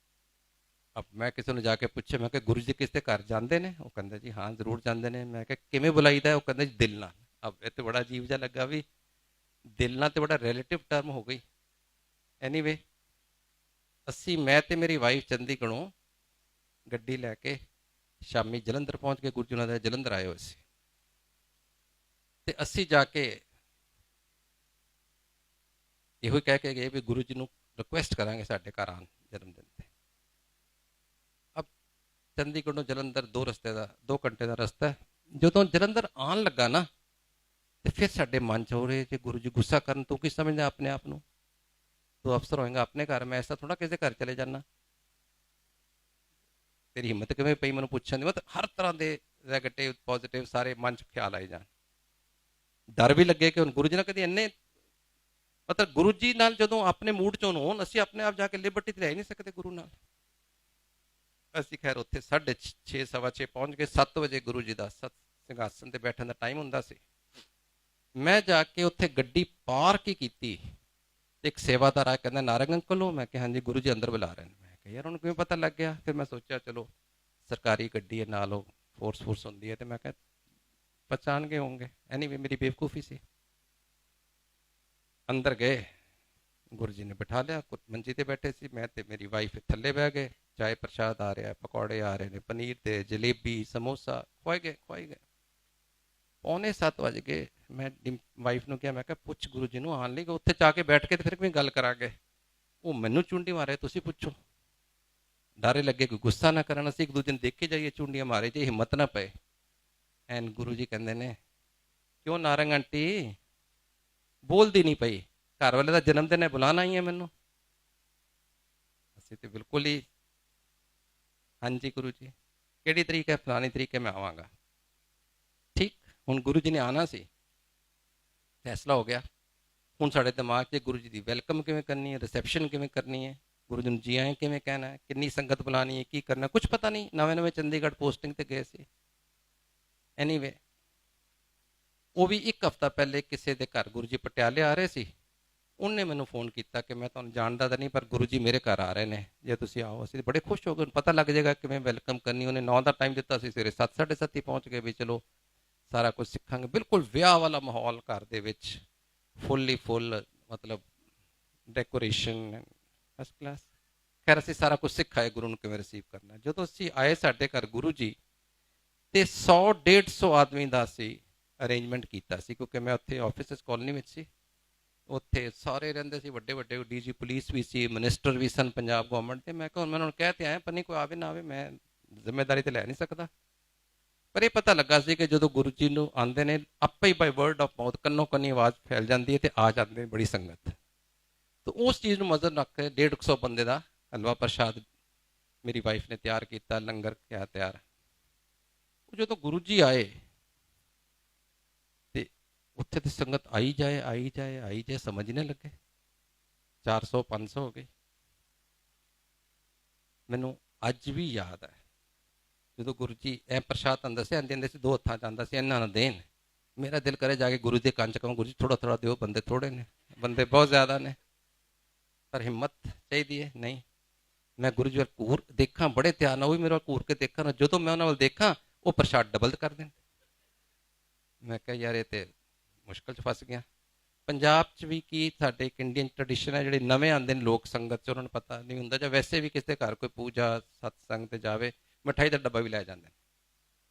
ਅਬ ਮੈਂ ਕਿਸੇ ਨੂੰ ਜਾ ਕੇ ਪੁੱਛਿਆ, ਮੈਂ ਕਿਹਾ ਗੁਰੂ ਜੀ ਕਿਸ ਦੇ ਘਰ ਜਾਂਦੇ ਨੇ? ਉਹ ਕਹਿੰਦਾ ਜੀ ਹਾਂ ਜ਼ਰੂਰ ਜਾਂਦੇ ਨੇ। ਮੈਂ ਕਿਹਾ ਕਿਵੇਂ ਬੁਲਾਈਦਾ? ਉਹ ਕਹਿੰਦਾ ਜੀ ਦਿਲ ਨਾਲ। ਅਬ ਇਹ ਤੇ ਬੜਾ ਅਜੀਬ ਜਿਹਾ ਲੱਗਾ ਵੀ ਦਿਲ ਨਾਲ ਤੇ ਬੜਾ ਰਿਲੇਟਿਵ ਟਰਮ ਹੋ ਗਈ। ਐਨੀਵੇ ਮੈਂ ਤੇ ਮੇਰੀ ਵਾਈਫ ਚੰਡੀਗੜ੍ਹੋਂ ਗੱਡੀ ਲੈ ਕੇ ਸ਼ਾਮੀ ਜਲੰਧਰ ਪਹੁੰਚ ਕੇ, ਗੁਰੂ ਜੀ ਉਹਨਾਂ ਦੇ ਜਲੰਧਰ ਆਏ ਹੋਏ ਸੀ, ਤੇ ਅਸੀਂ ਜਾ ਕੇ ਇਹੋ ਹੀ ਕਹਿ ਕੇ ਗਏ ਵੀ ਗੁਰੂ ਜੀ ਨੂੰ ਰਿਕੁਐਸਟ ਕਰਾਂਗੇ ਸਾਡੇ ਘਰ ਆਉਣ ਜਨਮ ਦਿਨ ਤੇ। ਅਬ ਚੰਡੀਗੜ੍ਹੋਂ ਜਲੰਧਰ 2 ਘੰਟੇ ਦਾ ਰਸਤਾ ਹੈ। ਜਦੋਂ ਜਲੰਧਰ ਆਉਣ ਲੱਗਾ ਨਾ, ਤੇ ਫਿਰ ਸਾਡੇ ਮਨ 'ਚ ਹੋ ਰਹੇ ਜੇ ਗੁਰੂ ਜੀ ਗੁੱਸਾ ਕਰਨ, ਤੂੰ ਕੀ ਸਮਝਦਾ ਆਪਣੇ ਆਪ ਨੂੰ, ਤੂੰ ਅਫਸਰ ਹੋਏਗਾ ਆਪਣੇ ਘਰ, ਮੈਂ ਐਸਾ ਥੋੜਾ ਕਿਸੇ ਘਰ ਚਲੇ ਜਾਣਾ, ਤੇਰੀ ਹਿੰਮਤ ਕਿਵੇਂ ਪਈ ਮੈਨੂੰ ਪੁੱਛਣ ਦੀ? ਮਤਲਬ ਹਰ ਤਰ੍ਹਾਂ ਦੇ ਨੈਗੇਟਿਵ ਪੋਜ਼ਿਟਿਵ ਸਾਰੇ ਮਨ 'ਚ ਖਿਆਲ ਆਈ ਜਾਣ। ਡਰ ਵੀ ਲੱਗੇ ਕਿ ਹੁਣ ਗੁਰੂ ਜੀ ਨਾਲ ਕਦੀ ਇੰਨੇ, ਮਤਲਬ ਗੁਰੂ ਜੀ ਨਾਲ ਜਦੋਂ ਆਪਣੇ ਮੂਡ 'ਚ ਹੋਣ, ਅਸੀਂ ਆਪਣੇ ਆਪ ਜਾ ਕੇ ਲਿਬਰਟੀ ਤੇ ਲੈ ਹੀ ਨਹੀਂ ਸਕਦੇ ਗੁਰੂ ਨਾਲ। ਅਸੀਂ ਖੈਰ ਉੱਥੇ 6:30 ਸਵਾ 6 ਪਹੁੰਚ ਗਏ। 7 ਵਜੇ ਗੁਰੂ ਜੀ ਦਾ ਸਿੰਘਾਸਨ ਤੇ ਬੈਠਣ ਦਾ ਟਾਈਮ ਹੁੰਦਾ ਸੀ। ਮੈਂ ਜਾ ਕੇ ਉੱਥੇ ਗੱਡੀ ਪਾਰਕ ਹੀ ਕੀਤੀ, ਇੱਕ ਸੇਵਾਦਾਰ ਆ, ਕਹਿੰਦਾ ਨਾਰੰਗ ਅੰਕਲ ਹੋ? ਮੈਂ ਕਿਹਾ ਹਾਂਜੀ। ਗੁਰੂ ਜੀ ਅੰਦਰ ਬੁਲਾ ਰਹੇ ਨੇ। ਮੈਂ ਕਿਹਾ ਯਾਰ ਉਹਨੂੰ ਕਿਵੇਂ ਪਤਾ ਲੱਗ ਗਿਆ? ਫਿਰ ਮੈਂ ਸੋਚਿਆ ਚਲੋ ਸਰਕਾਰੀ ਗੱਡੀ ਹੈ, ਨਾਲ ਉਹ ਫੋਰਸ ਹੁੰਦੀ ਹੈ, ਤੇ ਮੈਂ ਕਿਹਾ ਪਛਾਣ ਗਏ ਹੋਣਗੇ। ਐਨੀਵੇ ਮੇਰੀ ਬੇਵਕੂਫੀ ਸੀ। ਅੰਦਰ ਗਏ, ਗੁਰੂ ਜੀ ਨੇ ਬਿਠਾ ਲਿਆ, ਮੰਜੀ ਤੇ ਬੈਠੇ ਸੀ, ਮੈਂ ਤੇ ਮੇਰੀ ਵਾਈਫ ਥੱਲੇ ਬਹਿ ਗਏ। ਚਾਏ ਪ੍ਰਸ਼ਾਦ ਆ ਰਿਹਾ, ਪਕੌੜੇ ਆ ਰਹੇ ਨੇ, ਪਨੀਰ ਦੇ, ਜਲੇਬੀ, ਸਮੋਸਾ ਖਵਾਏ ਗਏ। 6:45 ਵਜ ਗਏ। ਮੈਂ ਵਾਈਫ ਨੂੰ ਕਿਹਾ, ਮੈਂ ਕਿਹਾ ਪੁੱਛ ਗੁਰੂ ਜੀ ਨੂੰ ਆਉਣ ਲਈ, ਉੱਥੇ ਜਾ ਕੇ ਬੈਠ ਕੇ ਤੇ ਫਿਰ ਕਿਵੇਂ ਗੱਲ ਕਰਾਂਗੇ? ਉਹ ਮੈਨੂੰ ਚੁੰਡੀ ਮਾਰੇ, ਤੁਸੀਂ ਪੁੱਛੋ। ਡਾਰੇ ਲੱਗੇ ਕੋਈ ਗੁੱਸਾ ਨਾ ਕਰਨ, ਅਸੀਂ ਇੱਕ ਦੂਜੇ ਨੂੰ ਦੇਖ ਕੇ ਜਾਈਏ, ਚੁੰਡੀਆਂ ਮਾਰੇ ਜੇ ਹਿੰਮਤ ਨਾ ਪਏ। ਐਨ ਗੁਰੂ ਜੀ ਕਹਿੰਦੇ ਨੇ ਕਿਉਂ ਨਾਰੰਗ ਆਂਟੀ ਬੋਲਦੀ ਨਹੀਂ ਪਈ? ਘਰ ਵਾਲੇ ਦਾ ਜਨਮ ਦਿਨ ਹੈ, ਬੁਲਾਣਾ ਹੀ ਹੈ ਮੈਨੂੰ। ਅਸੀਂ ਤੇ ਬਿਲਕੁਲ ਹੀ ਹਾਂਜੀ ਗੁਰੂ ਜੀ ਕਿਹੜੀ ਤਰੀਕ ਹੈ? ਫਲਾਣੀ ਤਰੀਕ ਹੈ, ਮੈਂ ਆਵਾਂਗਾ। ਠੀਕ, ਹੁਣ ਗੁਰੂ ਜੀ ਨੇ ਆਉਣਾ ਸੀ, ਫੈਸਲਾ ਹੋ ਗਿਆ। ਹੁਣ ਸਾਡੇ ਦਿਮਾਗ 'ਚ ਗੁਰੂ ਜੀ ਦੀ ਵੈਲਕਮ ਕਿਵੇਂ ਕਰਨੀ ਹੈ, ਰਿਸੈਪਸ਼ਨ ਕਿਵੇਂ ਕਰਨੀ ਹੈ, ਗੁਰੂ ਜੀ ਨੂੰ ਜੀ ਆਏ ਕਿਵੇਂ ਕਹਿਣਾ ਹੈ, ਕਿੰਨੀ ਸੰਗਤ ਬੁਲਾਣੀ ਹੈ, ਕੀ ਕਰਨਾ, ਕੁਝ ਪਤਾ ਨਹੀਂ। ਨਵੇਂ ਚੰਡੀਗੜ੍ਹ ਪੋਸਟਿੰਗ ਤੇ ਗਏ ਸੀ। ਐਨੀਵੇ ਉਹ ਵੀ ਇੱਕ ਹਫ਼ਤਾ ਪਹਿਲੇ ਕਿਸੇ ਦੇ ਘਰ ਗੁਰੂ ਜੀ ਪਟਿਆਲੇ ਆ ਰਹੇ ਸੀ। ਉਹਨੇ ਮੈਨੂੰ ਫੋਨ ਕੀਤਾ ਕਿ ਮੈਂ ਤੁਹਾਨੂੰ ਜਾਣਦਾ ਤਾਂ ਨਹੀਂ, ਪਰ ਗੁਰੂ ਜੀ ਮੇਰੇ ਘਰ ਆ ਰਹੇ ਨੇ, ਜੇ ਤੁਸੀਂ ਆਓ। ਅਸੀਂ ਬੜੇ ਖੁਸ਼ ਹੋ ਗਏ, ਪਤਾ ਲੱਗ ਜਾਏਗਾ ਕਿਵੇਂ ਵੈਲਕਮ ਕਰਨੀ। ਉਹਨੇ 9 ਦਾ ਟਾਈਮ ਦਿੱਤਾ ਸੀ, ਸਵੇਰੇ 7, 7:30 ਹੀ ਪਹੁੰਚ ਗਏ ਵੀ ਚਲੋ ਸਾਰਾ ਕੁਝ ਸਿੱਖਾਂਗੇ। ਬਿਲਕੁਲ ਵਿਆਹ ਵਾਲਾ ਮਾਹੌਲ ਘਰ ਦੇ ਵਿੱਚ, ਫੁੱਲੀ ਫੁੱਲ, ਮਤਲਬ ਡੈਕੋਰੇਸ਼ਨ ਫਸਟ ਕਲਾਸ। ਖੈਰ ਅਸੀਂ ਸਾਰਾ ਕੁਝ ਸਿੱਖਾਏ ਗੁਰੂ ਨੂੰ ਕਿਵੇਂ ਰਿਸੀਵ ਕਰਨਾ। ਜਦੋਂ ਅਸੀਂ ਆਏ ਸਾਡੇ ਘਰ ਗੁਰੂ ਜੀ, ਤੇ 100-150 ਆਦਮੀ ਦਾ ਅਸੀਂ ਅਰੇਂਜਮੈਂਟ ਕੀਤਾ ਸੀ, ਕਿਉਂਕਿ ਮੈਂ ਉੱਥੇ ਆਫਿਸਰਸ ਕਾਲੋਨੀ ਵਿੱਚ ਸੀ। ਉੱਥੇ ਸਾਰੇ ਰਹਿੰਦੇ ਸੀ, ਵੱਡੇ ਵੱਡੇ ਡੀਜੀ ਪੁਲਿਸ ਵੀ ਸੀ, ਮਿਨਿਸਟਰ ਵੀ ਸਨ ਪੰਜਾਬ ਗਵਰਨਮੈਂਟ ਦੇ। ਮੈਂ ਕਿਹਾ ਹੁਣ ਮੈਂ ਉਹਨਾਂ ਨੂੰ ਕਹਿ ਤੇ ਆਇਆ, ਪਰ ਨਹੀਂ ਕੋਈ ਆਵੇ ਨਾ ਆਵੇ, ਮੈਂ ਜ਼ਿੰਮੇਵਾਰੀ ਤੇ ਲੈ ਨਹੀਂ ਸਕਦਾ। ਪਰ ਇਹ ਪਤਾ ਲੱਗਾ ਸੀ ਕਿ ਜਦੋਂ ਗੁਰੂ ਜੀ ਨੂੰ ਆਉਂਦੇ ਨੇ, ਆਪੇ ਹੀ ਬਾਈ ਵਰਡ ਆਫ ਮਾਊਥ, ਕੰਨੋ ਕੰਨੀ ਆਵਾਜ਼ ਫੈਲ ਜਾਂਦੀ ਹੈ ਤੇ ਆ ਜਾਂਦੇ ਬੜੀ ਸੰਗਤ। ਤਾਂ ਉਸ ਚੀਜ਼ ਨੂੰ ਨਜ਼ਰ ਰੱਖ ਕੇ 150 ਬੰਦੇ ਦਾ ਹਲਵਾ ਪ੍ਰਸ਼ਾਦ ਮੇਰੀ ਵਾਈਫ ਨੇ ਤਿਆਰ ਕੀਤਾ, ਲੰਗਰ ਕਿਹਾ ਤਿਆਰ। ਉਹ ਜਦੋਂ ਗੁਰੂ ਜੀ ਆਏ ਤੇ ਉੱਥੇ ਤੇ ਸੰਗਤ ਆਈ ਜਾਏ ਆਈ ਜਾਏ ਆਈ ਜਾਏ, ਸਮਝ ਨਹੀਂ ਲੱਗੇ। 400 500 ਹੋ ਗਏ। ਮੈਨੂੰ ਅੱਜ ਵੀ ਯਾਦ ਹੈ ਜਦੋਂ ਗੁਰੂ ਜੀ ਇਹ ਪ੍ਰਸ਼ਾਦ ਤੁਹਾਨੂੰ ਦੱਸਿਆ ਦਿੰਦੇ ਸੀ, 2 ਹੱਥਾਂ 'ਚ ਆਉਂਦਾ ਸੀ, ਇਹਨਾਂ ਨੂੰ ਦੇਣ। ਮੇਰਾ ਦਿਲ ਕਰੇ ਜਾ ਕੇ ਗੁਰੂ ਦੇ ਕੰਨ 'ਚ ਕਹਾਂ, ਗੁਰੂ ਜੀ ਥੋੜਾ ਥੋੜਾ ਦਿਓ, ਬੰਦੇ ਥੋੜੇ ਨੇ, ਬੰਦੇ ਬਹੁਤ ਜ਼ਿਆਦਾ ਨੇ, ਪਰ ਹਿੰਮਤ ਚਾਹੀਦੀ ਹੈ। ਨਹੀਂ, ਮੈਂ ਗੁਰੂ ਜੀ ਵੱਲ ਘੂਰ ਦੇਖਾਂ, ਬੜੇ ਧਿਆਨ ਨਾਲ, ਉਹ ਵੀ ਮੇਰੇ ਵੱਲ ਘੂਰ ਕੇ ਦੇਖਾਂ ਨਾ, ਜਦੋਂ ਮੈਂ ਉਹਨਾਂ ਵੱਲ ਦੇਖਾਂ ਉਹ ਪ੍ਰਸ਼ਾਦ ਡਬਲ ਕਰ ਦੇਣ। ਮੈਂ ਕਿਹਾ ਯਾਰ ਇਹ ਤੇ ਮੁਸ਼ਕਲ 'ਚ ਫਸ ਗਿਆ। ਪੰਜਾਬ 'ਚ ਵੀ ਕੀ ਸਾਡੇ ਇੱਕ ਇੰਡੀਅਨ ਟ੍ਰੈਡੀਸ਼ਨ ਹੈ, ਜਿਹੜੇ ਨਵੇਂ ਆਉਂਦੇ ਨੇ ਲੋਕ ਸੰਗਤ 'ਚ, ਉਹਨਾਂ ਨੂੰ ਪਤਾ ਨਹੀਂ ਹੁੰਦਾ, ਜਾਂ ਵੈਸੇ ਵੀ ਕਿਸੇ ਘਰ ਕੋਈ ਪੂਜਾ ਸਤਸੰਗ ਤੇ ਜਾਵੇ, ਮਿਠਾਈ ਦਾ ਡੱਬਾ ਵੀ ਲੈ ਜਾਂਦੇ ਨੇ।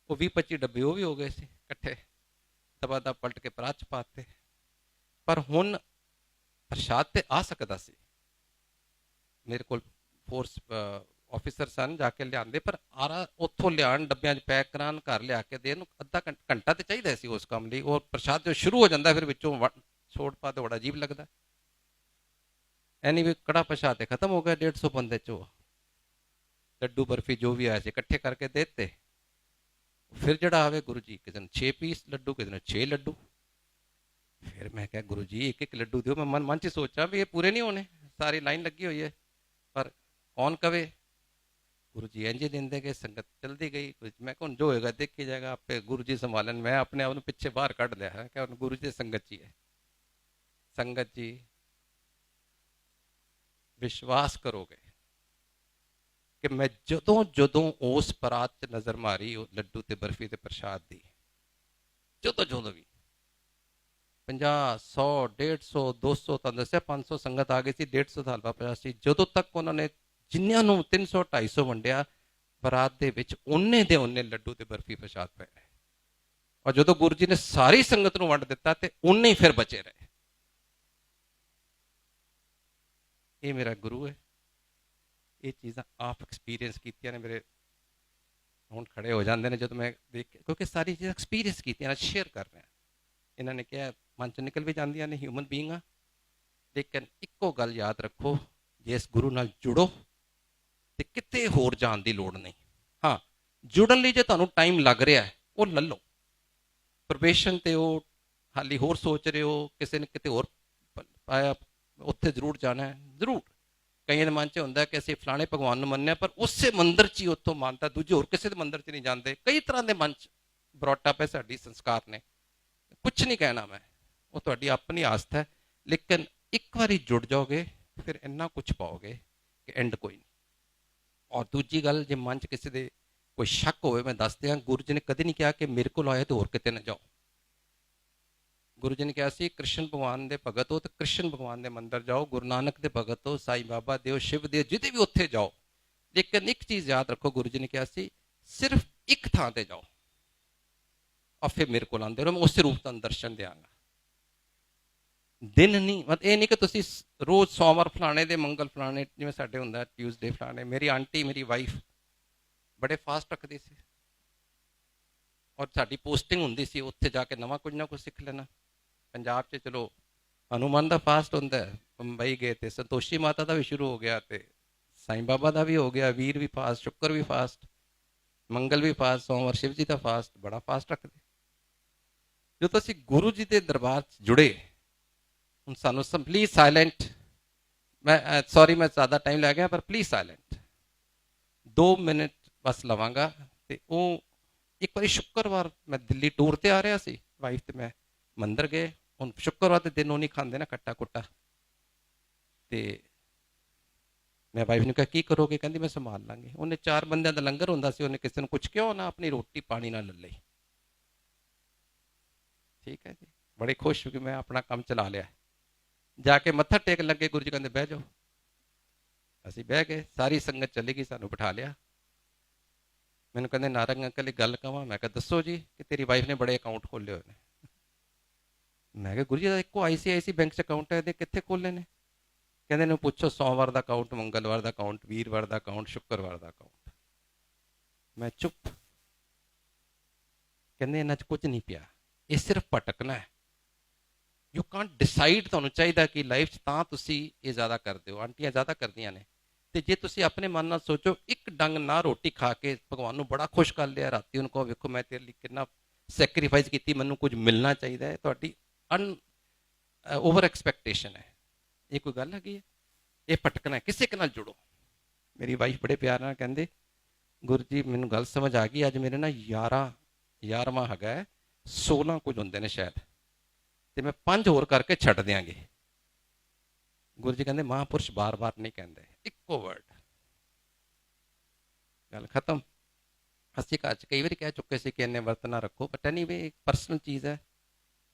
ਉਹ 20-25 ਡੱਬੇ ਉਹ ਵੀ ਹੋ ਗਏ ਸੀ ਇਕੱਠੇ, ਦਬਾ ਦਾ ਪਲਟ ਕੇ ਪਰਾਤ 'ਚ ਪਾਤੇ। ਪਰ ਹੁਣ ਪ੍ਰਸ਼ਾਦ ਤੇ ਆ ਸਕਦਾ ਸੀ। ਮੇਰੇ ਕੋਲ ਫੋਰਸ ਆਫਿਸਰ ਸਨ, ਜਾ ਕੇ ਲਿਆਂਦੇ, ਪਰ ਆਰਾ ਉੱਥੋਂ ਲਿਆਉਣ, ਡੱਬਿਆਂ 'ਚ ਪੈਕ ਕਰਾਉਣ, ਘਰ ਲਿਆ ਕੇ ਦੇਣ ਨੂੰ ਅੱਧਾ ਘੰਟਾ ਤੇ ਚਾਹੀਦਾ ਸੀ ਉਸ ਕੰਮ ਲਈ। ਉਹ ਪ੍ਰਸ਼ਾਦ ਜੋ ਸ਼ੁਰੂ ਹੋ ਜਾਂਦਾ, ਫਿਰ ਵਿੱਚੋਂ ਛੋੜ ਪਾ ਤੇ ਬੜਾ ਅਜੀਬ ਲੱਗਦਾ। ਐਨੀਵੇ ਕੜਾ ਪ੍ਰਸ਼ਾਦ ਤੇ ਖਤਮ ਹੋ ਗਿਆ 150 ਬੰਦੇ 'ਚੋਂ। ਲੱਡੂ ਬਰਫੀ ਜੋ ਵੀ ਆਇਆ ਸੀ ਇਕੱਠੇ ਕਰਕੇ ਦੇ ਦਿੱਤੇ। ਫਿਰ ਜਿਹੜਾ ਆਵੇ ਗੁਰੂ ਜੀ, ਕਿਸੇ ਨੂੰ 6 ਪੀਸ ਲੱਡੂ, ਕਿਸੇ ਨੂੰ 6 ਲੱਡੂ। ਫਿਰ ਮੈਂ ਕਿਹਾ ਗੁਰੂ ਜੀ ਇੱਕ ਇੱਕ ਲੱਡੂ ਦਿਓ। ਮੈਂ ਮਨ 'ਚ ਸੋਚਾਂ ਵੀ ਇਹ ਪੂਰੇ ਨਹੀਂ ਹੋਣੇ, ਸਾਰੀ ਲਾਈਨ ਲੱਗੀ ਹੋਈ ਹੈ, ਪਰ ਕੌਣ ਕਵੇ। ਗੁਰੂ ਜੀ ਇੰਝ ਦਿੰਦੇ ਕਿ ਸੰਗਤ ਚਲਦੀ ਗਈ। ਮੈਂ ਕਿਹਾ ਹੁਣ ਜੋ ਹੋਏਗਾ ਦੇਖੀ ਜਾਏਗਾ, ਆਪੇ ਗੁਰੂ ਜੀ ਸੰਭਾਲਣ। ਮੈਂ ਆਪਣੇ ਆਪ ਨੂੰ ਪਿੱਛੇ ਬਾਹਰ ਕੱਢ ਲਿਆ ਹੈ ਕਿ ਗੁਰੂ ਜੀ ਸੰਗਤ ਜੀ ਹੈ। ਸੰਗਤ ਜੀ ਵਿਸ਼ਵਾਸ ਕਰੋਗੇ ਕਿ ਮੈਂ ਜਦੋਂ ਜਦੋਂ ਉਸ ਪਰਾਤ 'ਚ ਨਜ਼ਰ ਮਾਰੀ, ਉਹ ਲੱਡੂ ਤੇ ਬਰਫੀ ਤੇ ਪ੍ਰਸ਼ਾਦ ਦੀ, ਜਦੋਂ ਜਦੋਂ ਵੀ 50 100 150 200, ਤੁਹਾਨੂੰ ਦੱਸਿਆ 500 ਸੰਗਤ ਆ ਗਈ ਸੀ, 150 ਦਾ ਹਲਵਾ ਪਿਆ ਸੀ। ਜਦੋਂ ਤੱਕ ਉਹਨਾਂ ਨੇ ਜਿੰਨਿਆਂ ਨੂੰ 300 250 ਵੰਡਿਆ, ਬਰਾਤ ਦੇ ਵਿੱਚ ਉਹਨੇ ਦੇ ਉਹਨੇ ਲੱਡੂ ਤੇ ਬਰਫੀ ਪ੍ਰਸ਼ਾਦ ਪਏ ਰਹੇ। ਔਰ ਜਦੋਂ ਗੁਰੂ ਜੀ ਨੇ ਸਾਰੀ ਸੰਗਤ ਨੂੰ ਵੰਡ ਦਿੱਤਾ ਤੇ ਉਹਨੇ ਹੀ ਫਿਰ ਬਚੇ ਰਹੇ। ਇਹ ਮੇਰਾ ਗੁਰੂ ਹੈ। ਇਹ ਚੀਜ਼ਾਂ ਆਪ ਐਕਸਪੀਰੀਅੰਸ ਕੀਤੀਆਂ ਨੇ। ਮੇਰੇ ਹੁਣ ਖੜੇ ਹੋ ਜਾਂਦੇ ਨੇ ਜਦੋਂ ਮੈਂ ਦੇਖ ਕੇ, ਕਿਉਂਕਿ ਸਾਰੀ ਚੀਜ਼ਾਂ ਐਕਸਪੀਰੀਅੰਸ ਕੀਤੀਆਂ ਨੇ, ਸ਼ੇਅਰ ਕਰ ਰਿਹਾ। ਇਹਨਾਂ ਨੇ ਕਿਹਾ ਮਨ ਚ ਨਿਕਲ ਵੀ ਜਾਂਦੀਆਂ ਨੇ, ਹਿਊਮਨ ਬੀਇੰਗ ਆ। ਲੇਕਿਨ ਇੱਕੋ ਗੱਲ ਯਾਦ ਰੱਖੋ, ਜੇ ਇਸ ਗੁਰੂ ਨਾਲ ਜੁੜੋ ਤੇ ਕਿਤੇ ਹੋਰ ਜਾਣ ਦੀ ਲੋੜ ਨਹੀਂ। ਹਾਂ, ਜੁੜਨ ਲਈ ਜੇ ਤੁਹਾਨੂੰ ਟਾਈਮ ਲੱਗ ਰਿਹਾ ਹੈ, ਉਹ ਲੈ ਲਓ। ਪ੍ਰੋਬੇਸ਼ਨ ਤੇ ਉਹ ਹਾਲੀ ਹੋਰ ਸੋਚ ਰਹੇ ਹੋ, ਕਿਸੇ ਨੇ ਕਿਤੇ ਹੋਰ ਪਾਇਆ, ਉੱਥੇ ਜ਼ਰੂਰ ਜਾਣਾ ਹੈ, ਜ਼ਰੂਰ। ਕਈਆਂ ਦੇ ਮਨ 'ਚ ਹੁੰਦਾ ਕਿ ਅਸੀਂ ਫਲਾਣੇ ਭਗਵਾਨ ਨੂੰ ਮੰਨਿਆ, ਪਰ ਉਸੇ ਮੰਦਿਰ 'ਚ ਹੀ ਉੱਥੋਂ ਮਾਨਤਾ, ਦੂਜੇ ਹੋਰ ਕਿਸੇ ਦੇ ਮੰਦਿਰ 'ਚ ਨਹੀਂ ਜਾਂਦੇ। ਕਈ ਤਰ੍ਹਾਂ ਦੇ ਮਨ 'ਚ ਬਰੋਟਅਪ ਹੈ, ਸਾਡੀ ਸੰਸਕਾਰ ਨੇ। ਕੁਛ ਨਹੀਂ ਕਹਿਣਾ ਮੈਂ, ਉਹ ਤੁਹਾਡੀ ਆਪਣੀ ਆਸਥਾ ਹੈ। ਲੇਕਿਨ ਇੱਕ ਵਾਰੀ ਜੁੜ ਜਾਓਗੇ ਫਿਰ ਇੰਨਾ ਕੁਛ ਪਾਓਗੇ ਕਿ ਐਂਡ ਕੋਈ ਨਹੀਂ। ਔਰ ਦੂਜੀ ਗੱਲ, ਜੇ ਮਨ 'ਚ ਕਿਸੇ ਦੇ ਕੋਈ ਸ਼ੱਕ ਹੋਵੇ, ਮੈਂ ਦੱਸ ਦਿਆਂ, ਗੁਰੂ ਜੀ ਨੇ ਕਦੇ ਨਹੀਂ ਕਿਹਾ ਕਿ ਮੇਰੇ ਕੋਲ ਆਏ ਤੇ ਹੋਰ ਕਿਤੇ ਨਾ ਜਾਓ। ਗੁਰੂ ਜੀ ਨੇ ਕਿਹਾ ਸੀ ਕ੍ਰਿਸ਼ਨ ਭਗਵਾਨ ਦੇ ਭਗਤ ਹੋ ਤੇ ਕ੍ਰਿਸ਼ਨ ਭਗਵਾਨ ਦੇ ਮੰਦਿਰ ਜਾਓ, ਗੁਰੂ ਨਾਨਕ ਦੇ ਭਗਤ ਹੋ, ਸਾਈਂ ਬਾਬਾ ਦੇ ਹੋ, ਸ਼ਿਵ ਦੇ, ਜਿਹਦੇ ਵੀ ਉੱਥੇ ਜਾਓ। ਲੇਕਿਨ ਇੱਕ ਚੀਜ਼ ਯਾਦ ਰੱਖੋ, ਗੁਰੂ ਜੀ ਨੇ ਕਿਹਾ ਸੀ ਸਿਰਫ ਇੱਕ ਥਾਂ ਤੇ ਜਾਓ ਔਰ ਫਿਰ ਮੇਰੇ ਕੋਲ ਆਉਂਦੇ ਰਹੋ, ਮੈਂ ਉਸੇ ਰੂਪ ਤੁਹਾਨੂੰ ਦਰਸ਼ਨ ਦਿਆਂਗਾ। ਦਿਨ ਨਹੀਂ, ਮਤਲਬ ਇਹ ਨਹੀਂ ਕਿ ਤੁਸੀਂ ਰੋਜ਼ ਸੋਮਵਾਰ ਫਲਾਣੇ ਦੇ, ਮੰਗਲ ਫਲਾਣੇ, ਜਿਵੇਂ ਸਾਡੇ ਹੁੰਦਾ ਟਿਊਜ਼ਡੇ ਫਲਾਣੇ। ਮੇਰੀ ਆਂਟੀ, ਮੇਰੀ ਵਾਈਫ ਬੜੇ ਫਾਸਟ ਰੱਖਦੀ ਸੀ, ਔਰ ਸਾਡੀ ਪੋਸਟਿੰਗ ਹੁੰਦੀ ਸੀ ਉੱਥੇ ਜਾ ਕੇ ਨਵਾਂ ਕੁਝ ਨਾ ਕੁਝ ਸਿੱਖ ਲੈਣਾ। ਪੰਜਾਬ 'ਚ ਚਲੋ ਹਨੂੰਮਾਨ ਦਾ ਫਾਸਟ ਹੁੰਦਾ, ਬੰਬਈ ਗਏ ਤੇ ਸੰਤੋਸ਼ੀ ਮਾਤਾ ਦਾ ਵੀ ਸ਼ੁਰੂ ਹੋ ਗਿਆ, ਤੇ ਸਾਈਂ ਬਾਬਾ ਦਾ ਵੀ ਹੋ ਗਿਆ, ਵੀਰ ਵੀ ਫਾਸਟ, ਸ਼ੁੱਕਰ ਵੀ ਫਾਸਟ, ਮੰਗਲ ਵੀ ਫਾਸਟ, ਸੋਮਵਾਰ ਸ਼ਿਵ ਜੀ ਦਾ ਫਾਸਟ, ਬੜਾ ਫਾਸਟ ਰੱਖਦੇ। ਜਦੋਂ ਅਸੀਂ ਗੁਰੂ ਜੀ ਦੇ ਦਰਬਾਰ 'ਚ ਜੁੜੇ, ਹੁਣ ਸਾਨੂੰ ਪਲੀਜ਼ ਸਾਇਲੈਂਟ, ਮੈਂ ਸੌਰੀ ਮੈਂ ਜ਼ਿਆਦਾ ਟਾਈਮ ਲੈ ਗਿਆ, ਪਰ ਪਲੀਜ਼ ਸਾਇਲੈਂਟ 2 ਮਿੰਟ ਬਸ ਲਵਾਂਗਾ। ਤੇ ਉਹ ਇੱਕ ਵਾਰੀ ਸ਼ੁੱਕਰਵਾਰ ਮੈਂ ਦਿੱਲੀ ਟੂਰ ਤੇ ਆ ਰਿਹਾ ਸੀ, ਵਾਈਫ ਤੇ ਮੈਂ ਮੰਦਰ ਗਏ। ਹੁਣ ਸ਼ੁੱਕਰਵਾਰ ਦੇ ਦਿਨ ਉਹ ਨਹੀਂ ਖਾਂਦੇ ਨਾ ਖੱਟਾ ਕੁੱਟਾ, ਤੇ ਮੈਂ ਵਾਈਫ ਨੂੰ ਕਿਹਾ ਕੀ ਕਰੋਗੇ? ਕਹਿੰਦੀ ਮੈਂ ਸੰਭਾਲ ਲਾਂਗੀ। ਉਹਨੇ 4 ਬੰਦਿਆਂ ਦਾ ਲੰਗਰ ਹੁੰਦਾ ਸੀ, ਉਹਨੇ ਕਿਸੇ ਨੂੰ ਕੁਝ ਕਿਉਂ ਨਾ ਆਪਣੀ ਰੋਟੀ ਪਾਣੀ ਨਾਲ ਲੈ ਲਈ। ਠੀਕ ਹੈ ਜੀ, ਬੜੇ ਖੁਸ਼ ਹੋ ਕਿ ਮੈਂ ਆਪਣਾ ਕੰਮ ਚਲਾ ਲਿਆ। ਜਾ ਕੇ ਮੱਥਾ ਟੇਕ ਲੱਗੇ, ਗੁਰੂ ਜੀ ਕਹਿੰਦੇ ਬਹਿ ਜਾਓ। ਅਸੀਂ ਬਹਿ ਗਏ, ਸਾਰੀ ਸੰਗਤ ਚਲੀ ਗਈ, ਸਾਨੂੰ ਬਿਠਾ ਲਿਆ। ਮੈਨੂੰ ਕਹਿੰਦੇ ਨਾਰੰਗ ਅੰਕਲ ਇੱਕ ਗੱਲ ਕਹਾਂ। ਮੈਂ ਕਿਹਾ ਦੱਸੋ ਜੀ। ਕਿ ਤੇਰੀ ਵਾਈਫ ਨੇ ਬੜੇ ਅਕਾਊਂਟ ਖੋਲੇ ਹੋਏ ਨੇ। ਮੈਂ ਕਿਹਾ ਗੁਰੂ ਜੀ ਦਾ ਇੱਕੋ ICICI ਬੈਂਕ 'ਚ ਅਕਾਊਂਟ ਹੈ, ਇਹਦੇ ਕਿੱਥੇ ਖੋਲੇ ਨੇ? ਕਹਿੰਦੇ ਨੂੰ ਪੁੱਛੋ, ਸੋਮਵਾਰ ਦਾ ਅਕਾਊਂਟ, ਮੰਗਲਵਾਰ ਦਾ ਅਕਾਊਂਟ, ਵੀਰਵਾਰ ਦਾ ਅਕਾਊਂਟ, ਸ਼ੁੱਕਰਵਾਰ ਦਾ ਅਕਾਊਂਟ। ਮੈਂ ਚੁੱਪ। ਕਹਿੰਦੇ ਇਹਨਾਂ 'ਚ ਕੁਝ ਨਹੀਂ ਪਿਆ, ਇਹ ਸਿਰਫ ਭਟਕਣਾ ਹੈ। You Kant decide. ਤੁਹਾਨੂੰ ਚਾਹੀਦਾ ਕਿ ਲਾਈਫ 'ਚ ਤਾਂ ਤੁਸੀਂ ਇਹ ਜ਼ਿਆਦਾ ਕਰਦੇ ਹੋ, ਆਂਟੀਆਂ ਜ਼ਿਆਦਾ ਕਰਦੀਆਂ ਨੇ। ਤੇ ਜੇ ਤੁਸੀਂ ਆਪਣੇ ਮਨ ਨਾਲ ਸੋਚੋ, ਇੱਕ ਡੰਗ ਨਾ ਰੋਟੀ ਖਾ ਕੇ ਭਗਵਾਨ ਨੂੰ ਬੜਾ ਖੁਸ਼ ਕਰ ਲਿਆ, ਰਾਤੀ ਉਹਨੂੰ ਕਹੋ ਵੇਖੋ ਮੈਂ ਤੇਰੇ ਲਈ ਕਿੰਨਾ ਸੈਕਰੀਫਾਈਸ ਕੀਤੀ, ਮੈਨੂੰ ਕੁਝ ਮਿਲਣਾ ਚਾਹੀਦਾ ਹੈ, ਤੁਹਾਡੀ ਓਵਰ ਐਕਸਪੈਕਟੇਸ਼ਨ ਹੈ। ਇਹ ਕੋਈ ਗੱਲ ਹੈਗੀ ਹੈ? ਇਹ ਭਟਕਣਾ। ਕਿਸੇ ਨਾਲ ਜੁੜੋ। ਮੇਰੀ ਵਾਈਫ ਬੜੇ ਪਿਆਰ ਨਾਲ ਕਹਿੰਦੇ ਗੁਰੂ ਜੀ ਮੈਨੂੰ ਗੱਲ ਸਮਝ ਆ ਗਈ, ਅੱਜ ਮੇਰੇ ਨਾਲ 11ਵਾਂ ਹੈਗਾ, 16 ਕੁਝ ਹੁੰਦੇ ਨੇ ਸ਼ਾਇਦ, ਤੇ ਮੈਂ 5 ਹੋਰ ਕਰਕੇ ਛੱਡ ਦਿਆਂਗੇ। ਗੁਰੂ ਜੀ ਕਹਿੰਦੇ ਮਹਾਂਪੁਰਸ਼ ਬਾਰ-ਬਾਰ ਨਹੀਂ ਕਹਿੰਦੇ, ਇੱਕੋ ਵਰਡ, ਗੱਲ ਖਤਮ। ਅਸੀਂ ਘਰ 'ਚ ਕਈ ਵਾਰੀ ਕਹਿ ਚੁੱਕੇ ਸੀ ਕਿ ਇੰਨੇ ਵਰਤ ਨਾ ਰੱਖੋ, ਬਟ ਐਨੀਵੇ ਇੱਕ ਪਰਸਨਲ ਚੀਜ਼ ਹੈ।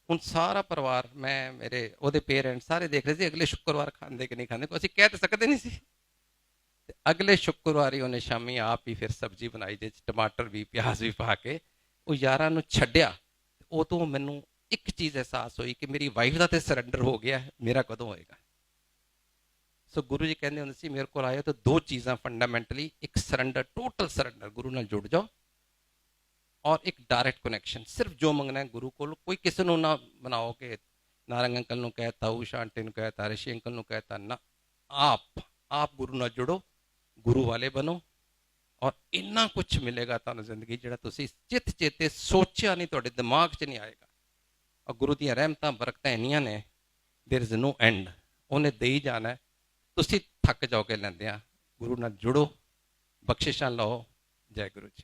ਹੁਣ ਸਾਰਾ ਪਰਿਵਾਰ, ਮੈਂ, ਮੇਰੇ ਉਹਦੇ ਪੇਰੈਂਟਸ ਸਾਰੇ ਦੇਖ ਰਹੇ ਸੀ ਅਗਲੇ ਸ਼ੁੱਕਰਵਾਰ ਖਾਂਦੇ ਕਿ ਨਹੀਂ ਖਾਂਦੇ, ਕੋਈ ਅਸੀਂ ਕਹਿ ਤਾਂ ਸਕਦੇ ਨਹੀਂ ਸੀ। ਤੇ ਅਗਲੇ ਸ਼ੁੱਕਰਵਾਰ ਹੀ ਉਹਨੇ ਸ਼ਾਮੀ ਆਪ ਹੀ ਫਿਰ ਸਬਜ਼ੀ ਬਣਾਈ, ਜਿਸ 'ਚ ਟਮਾਟਰ ਵੀ ਪਿਆਜ਼ ਵੀ ਪਾ ਕੇ ਉਹ ਯਾਰਾਂ ਨੂੰ ਛੱਡਿਆ। ਉਹ ਤੋਂ ਮੈਨੂੰ ਇੱਕ ਚੀਜ਼ ਅਹਿਸਾਸ ਹੋਈ ਕਿ ਮੇਰੀ ਵਾਈਫ ਦਾ ਤੇ ਸਰੈਂਡਰ ਹੋ ਗਿਆ, ਮੇਰਾ ਕਦੋਂ ਹੋਏਗਾ? ਸੋ ਗੁਰੂ ਜੀ ਕਹਿੰਦੇ ਹੁੰਦੇ ਸੀ ਮੇਰੇ ਕੋਲ ਆਏ ਤਾਂ 2 ਚੀਜ਼ਾਂ ਫੰਡਾਮੈਂਟਲੀ, ਇੱਕ ਸਰੈਂਡਰ, ਟੋਟਲ ਸਰੈਂਡਰ, ਗੁਰੂ ਨਾਲ ਜੁੜ ਜਾਓ, ਔਰ ਇੱਕ ਡਾਇਰੈਕਟ ਕਨੈਕਸ਼ਨ। ਸਿਰਫ ਜੋ ਮੰਗਣਾ ਹੈ ਗੁਰੂ ਕੋਲ। ਕੋਈ ਕਿਸੇ ਨੂੰ ਨਾ ਬਣਾਓ ਕਿ ਨਾਰੰਗ ਅੰਕਲ ਨੂੰ ਕਹਿਤਾ, ਊਸ਼ਾ ਆਂਟੀ ਨੂੰ ਕਹਿਤਾ, ਰਿਸ਼ੀ ਅੰਕਲ ਨੂੰ ਕਹਿਤਾ ਨਾ। ਆਪ ਗੁਰੂ ਨਾਲ ਜੁੜੋ, ਗੁਰੂ ਵਾਲੇ ਬਣੋ, ਔਰ ਇੰਨਾ ਕੁਝ ਮਿਲੇਗਾ ਤੁਹਾਨੂੰ ਜ਼ਿੰਦਗੀ ਜਿਹੜਾ ਤੁਸੀਂ ਚਿੱਤ ਚੇਤੇ ਸੋਚਿਆ ਨਹੀਂ, ਤੁਹਾਡੇ ਦਿਮਾਗ 'ਚ ਨਹੀਂ ਆਏਗਾ। ਔਰ ਗੁਰੂ ਦੀਆਂ ਰਹਿਮਤਾਂ ਬਰਕਤਾਂ ਇੰਨੀਆਂ ਨੇ, ਦੇਰ ਇਜ਼ ਨੋ ਐਂਡ। ਉਹਨੇ ਦੇਈ ਜਾਣਾ, ਤੁਸੀਂ ਥੱਕ ਜਾਓਗੇ ਲੈਂਦਿਆਂ। ਗੁਰੂ ਨਾਲ ਜੁੜੋ, ਬਖਸ਼ਿਸ਼ਾਂ ਲਓ। ਜੈ ਗੁਰੂ ਜੀ।